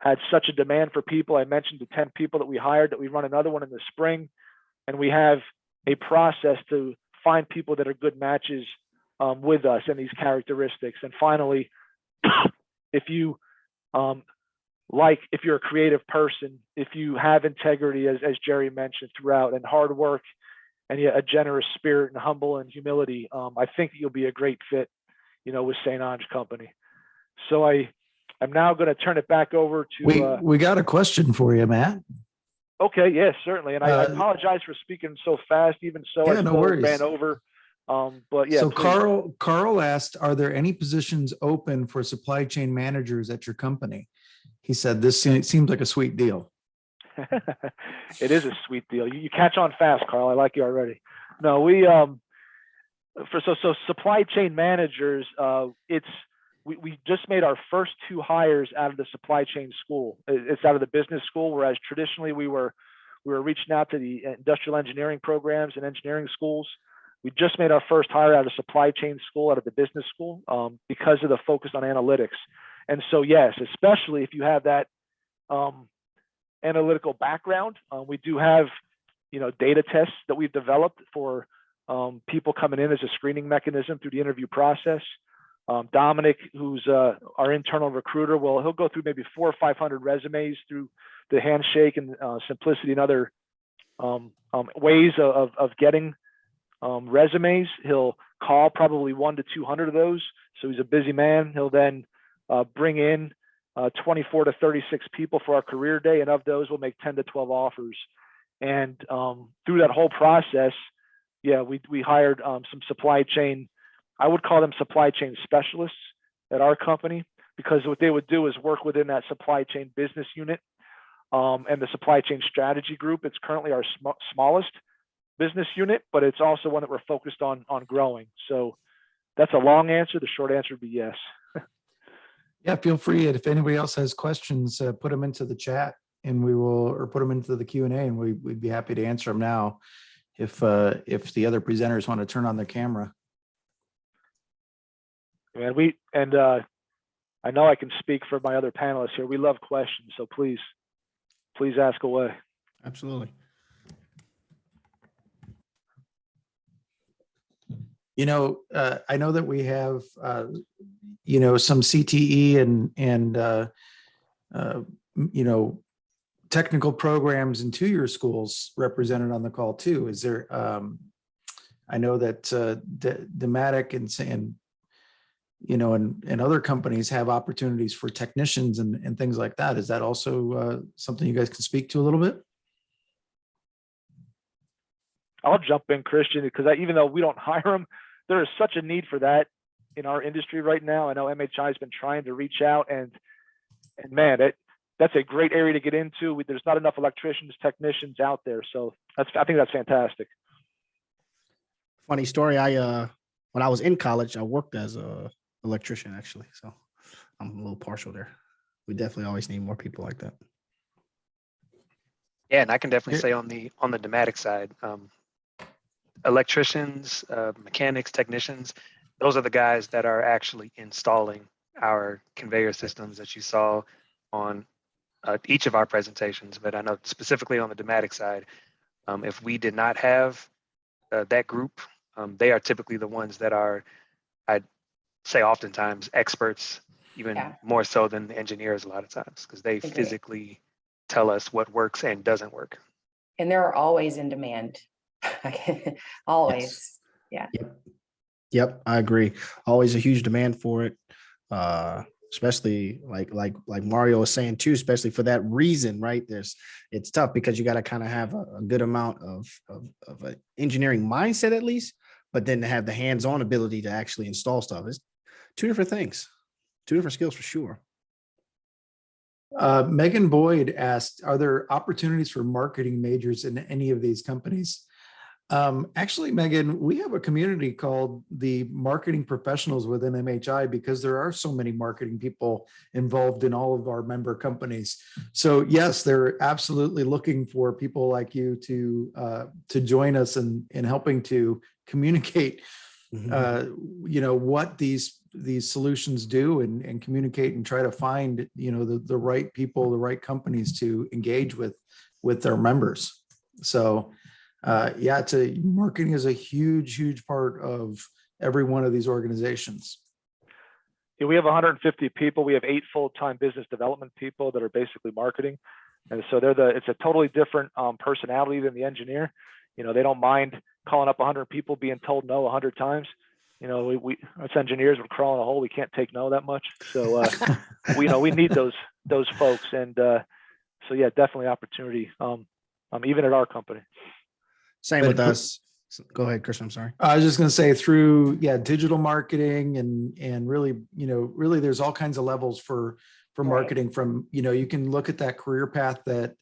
F: had such a demand for people. I mentioned the 10 people that we hired, that we run another one in the spring. And we have a process to find people that are good matches with us and these characteristics. And finally, if you if you're a creative person, if you have integrity, as Jerry mentioned throughout, and hard work, and yet a generous spirit and humble and humility, I think you'll be a great fit, with St. Ange Company. So I'm now going to turn it back over to.
A: We got a question for you, Matt.
F: Okay, yes, certainly. And I apologize for speaking so fast. Even so,
A: Yeah,
F: I
A: no
F: still
A: worries.
F: ran over. But yeah.
A: So
F: please.
A: Carl asked, are there any positions open for supply chain managers at your company? He said, this seems like a sweet deal.
F: It is a sweet deal. You catch on fast, Carl. I like you already. No, we so supply chain managers. We just made our first 2 hires out of the supply chain school. It's out of the business school, whereas traditionally we were reaching out to the industrial engineering programs and engineering schools. We just made our first hire out of supply chain school, out of the business school, because of the focus on analytics. And so, yes, especially if you have that analytical background, we do have, data tests that we've developed for people coming in as a screening mechanism through the interview process. Dominic, who's our internal recruiter, he'll go through maybe 400 or 500 resumes through the handshake and simplicity and other ways of getting resumes. He'll call probably 100 to 200 of those. So he's a busy man. He'll then bring in 24 to 36 people for our career day. And of those, we'll make 10 to 12 offers. And through that whole process, we hired some supply chain, I would call them supply chain specialists at our company, because what they would do is work within that supply chain business unit and the supply chain strategy group. It's currently our smallest business unit, but it's also one that we're focused on growing. So that's a long answer. The short answer would be yes.
A: Yeah, feel free. If anybody else has questions, put them into the chat and or put them into the Q&A, and we'd be happy to answer them now if the other presenters want to turn on their camera.
F: And I know I can speak for my other panelists here. We love questions, so please ask away.
B: Absolutely.
A: I know that we have, some CTE and technical programs in 2-year schools represented on the call too. Is there, I know that Dematic and other companies have opportunities for technicians and things like that. Is that also something you guys can speak to a little bit?
F: I'll jump in, Christian, because even though we don't hire them, there is such a need for that in our industry right now. I know MHI has been trying to reach out, and man, that's a great area to get into. There's not enough electricians, technicians out there, so I think that's fantastic.
B: Funny story. When I was in college, I worked as a electrician actually, so I'm a little partial there. We definitely always need more people like that.
E: Yeah, and I can definitely say on the Dematic side, electricians, mechanics, technicians, those are the guys that are actually installing our conveyor systems that you saw on each of our presentations. But I know specifically on the Dematic side, if we did not have that group, they are typically the ones that are, I'd say oftentimes, experts, even more so than the engineers a lot of times, because they physically tell us what works and doesn't work.
D: And they're always in demand. Always.
B: Yes. Yeah. Yep, I agree. Always a huge demand for it. Especially like Mario was saying too, especially for that reason, right? It's tough because you got to kind of have a good amount of an engineering mindset at least, but then to have the hands-on ability to actually install stuff is 2 different things, 2 different skills for sure.
A: Megan Boyd asked, are there opportunities for marketing majors in any of these companies? Actually, Megan, we have a community called the Marketing Professionals within MHI because there are so many marketing people involved in all of our member companies. So yes, they're absolutely looking for people like you to join us in helping to communicate, what these solutions do and communicate and try to find, the right people, the right companies to engage with their members. So Yeah, marketing is a huge part of every one of these organizations.
F: Yeah, we have 150 people. We have 8 full-time business development people that are basically marketing. And so it's a totally different personality than the engineer. You know, they don't mind calling up 100 people being told no 100 times. You know, we us engineers would crawl in a hole. We can't take no that much. So we need those folks. And so yeah, definitely opportunity. Even at our company.
B: Same with us. Go ahead, Chris. I'm sorry.
A: I was just going to say through digital marketing and really there's all kinds of levels for marketing. From you can look at that career path that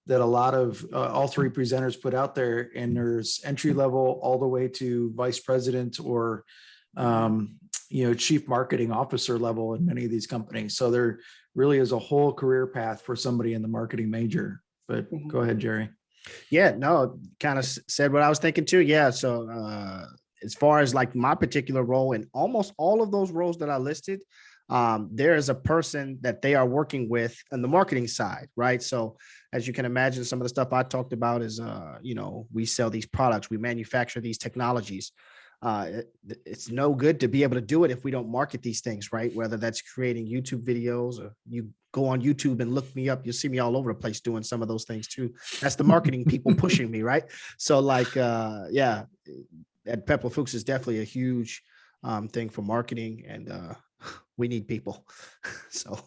A: a lot of all 3 presenters put out there, and there's entry level all the way to vice president or chief marketing officer level in many of these companies. So there really is a whole career path for somebody in the marketing major. But go ahead, Jerry.
B: Yeah, no, kind of said what I was thinking too. Yeah. So as far as like my particular role, in almost all of those roles that I listed, there is a person that they are working with on the marketing side, right? So as you can imagine, some of the stuff I talked about is, we sell these products, we manufacture these technologies. It's no good to be able to do it if we don't market these things, right? Whether that's creating YouTube videos, or you go on YouTube and look me up, you'll see me all over the place doing some of those things too. That's the marketing people pushing me, right? So like, yeah, at Pepper Fuchs is definitely a huge thing for marketing, and we need people. So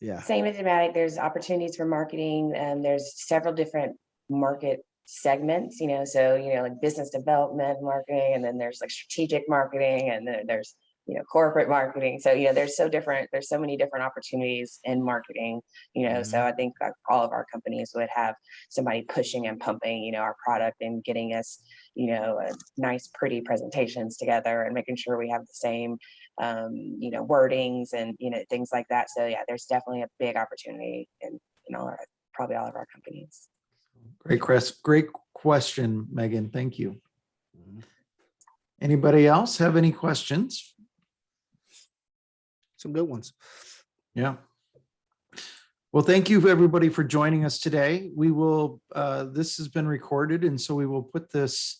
B: yeah.
D: Same as Dematic, there's opportunities for marketing, and there's several different market segments, so like business development marketing, and then there's like strategic marketing, and then there's corporate marketing. So there's so many different opportunities in marketing. So I think all of our companies would have somebody pushing and pumping our product and getting us nice pretty presentations together and making sure we have the same wordings and things like that. So yeah, there's definitely a big opportunity in probably all of our companies.
A: Great, Chris. Great question, Megan. Thank you. Anybody else have any questions?
B: Some good ones.
A: Yeah. Well, thank you everybody for joining us today. We will, this has been recorded, and so we will put this,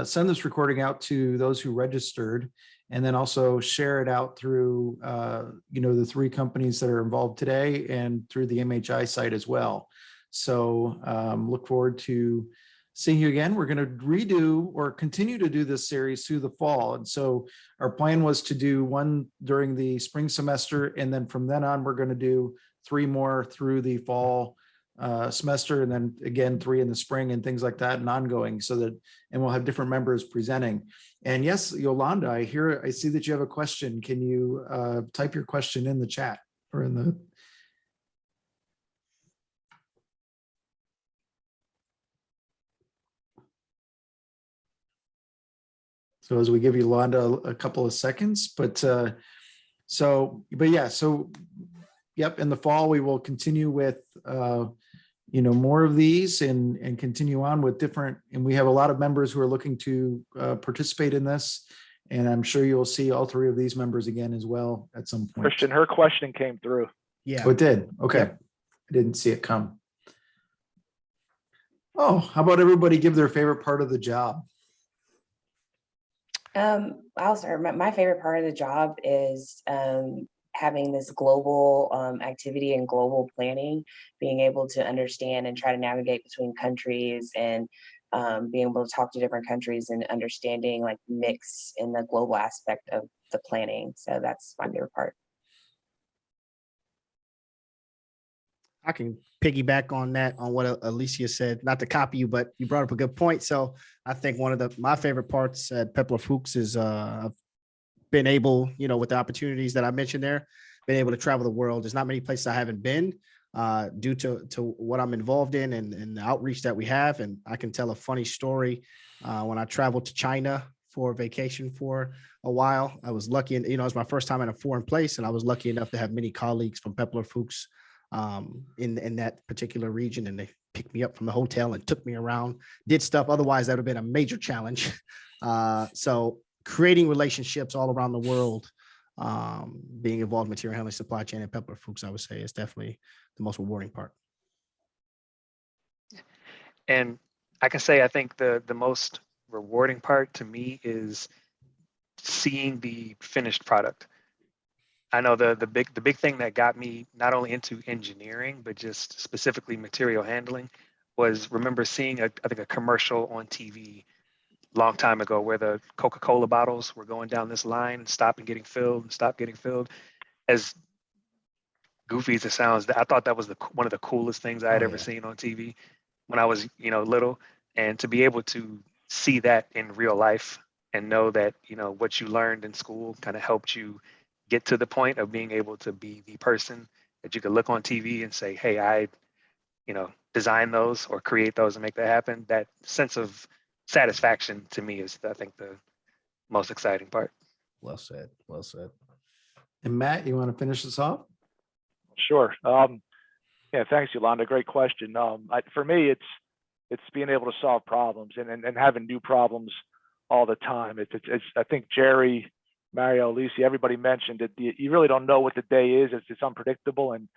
A: send this recording out to those who registered, and then also share it out through, the 3 companies that are involved today and through the MHI site as well. So look forward to seeing you again. We're going to redo or continue to do this series through the fall. And so our plan was to do one during the spring semester, and then from then on, we're going to do 3 more through the fall semester, and then again 3 in the spring and things like that, and ongoing, so that, and we'll have different members presenting. And yes, Yolanda, I see that you have a question. Can you type your question in the chat or in the... So as we give Yolanda a couple of seconds, but yep, in the fall, we will continue with, more of these and continue on with different, and we have a lot of members who are looking to participate in this. And I'm sure you'll see all 3 of these members again as well at some point.
F: Christian, her question came through.
B: Yeah.
A: Oh, it did. Okay. Yep. I didn't see it come. Oh, how about everybody give their favorite part of the job?
D: I'll start. My favorite part of the job is having this global activity and global planning, being able to understand and try to navigate between countries, and being able to talk to different countries and understanding like mix in the global aspect of the planning. So that's my favorite part.
B: I can piggyback on that, on what Alicia said, not to copy you, but you brought up a good point. So I think one of my favorite parts at Pepper Fuchs is I've been able, with the opportunities that I mentioned there, been able to travel the world. There's not many places I haven't been due to what I'm involved in and the outreach that we have. And I can tell a funny story. When I traveled to China for vacation for a while, I was lucky, and it was my first time in a foreign place, and I was lucky enough to have many colleagues from Pepper Fuchs in that particular region, and they picked me up from the hotel and took me around, did stuff. Otherwise, that would have been a major challenge. So creating relationships all around the world, being involved in material handling, supply chain, and Pepper Fuchs, I would say, is definitely the most rewarding part.
E: And I can say I think the most rewarding part to me is seeing the finished product. I know the big thing that got me not only into engineering, but just specifically material handling was remember seeing I think a commercial on TV long time ago where the Coca-Cola bottles were going down this line and stop and getting filled and stop getting filled. As goofy as it sounds, I thought that was one of the coolest things I had
B: Oh,
E: ever
B: yeah.
E: seen on TV when I was, little. And to be able to see that in real life and know that, what you learned in school kind of helped you get to the point of being able to be the person that you could look on TV and say, hey, I, design those or create those and make that happen. That sense of satisfaction to me is, I think, the most exciting part.
B: Well said. Well said.
A: And Matt, you want to finish this off?
F: Sure. Yeah, thanks, Yolanda. Great question. For me, it's being able to solve problems and having new problems all the time. It's I think Jerry, Mario, Alicia, everybody mentioned it. You really don't know what the day is. It's unpredictable. And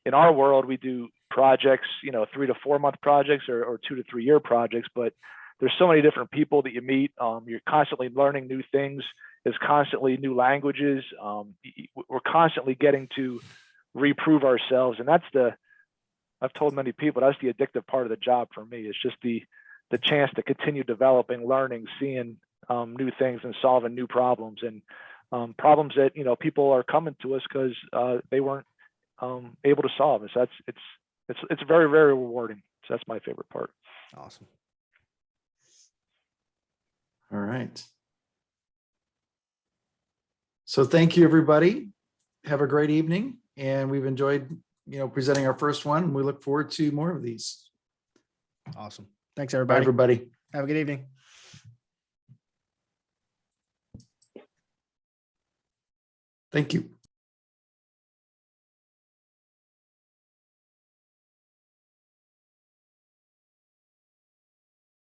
F: in our world, we do projects, 3 to 4 month projects or 2 to 3 year projects. But there's so many different people that you meet. You're constantly learning new things. There's constantly new languages. We're constantly getting to reprove ourselves, and I've told many people that's the addictive part of the job for me. It's just the chance to continue developing, learning, seeing new things and solving new problems, and problems that people are coming to us because they weren't able to solve. And so it's very, very rewarding. So that's my favorite part.
B: Awesome.
A: All right. So thank you, everybody. Have a great evening. And we've enjoyed, presenting our first one. We look forward to more of these.
B: Awesome. Thanks,
A: Bye,
B: everybody.
A: everybody.
B: Have a good evening.
A: Thank you.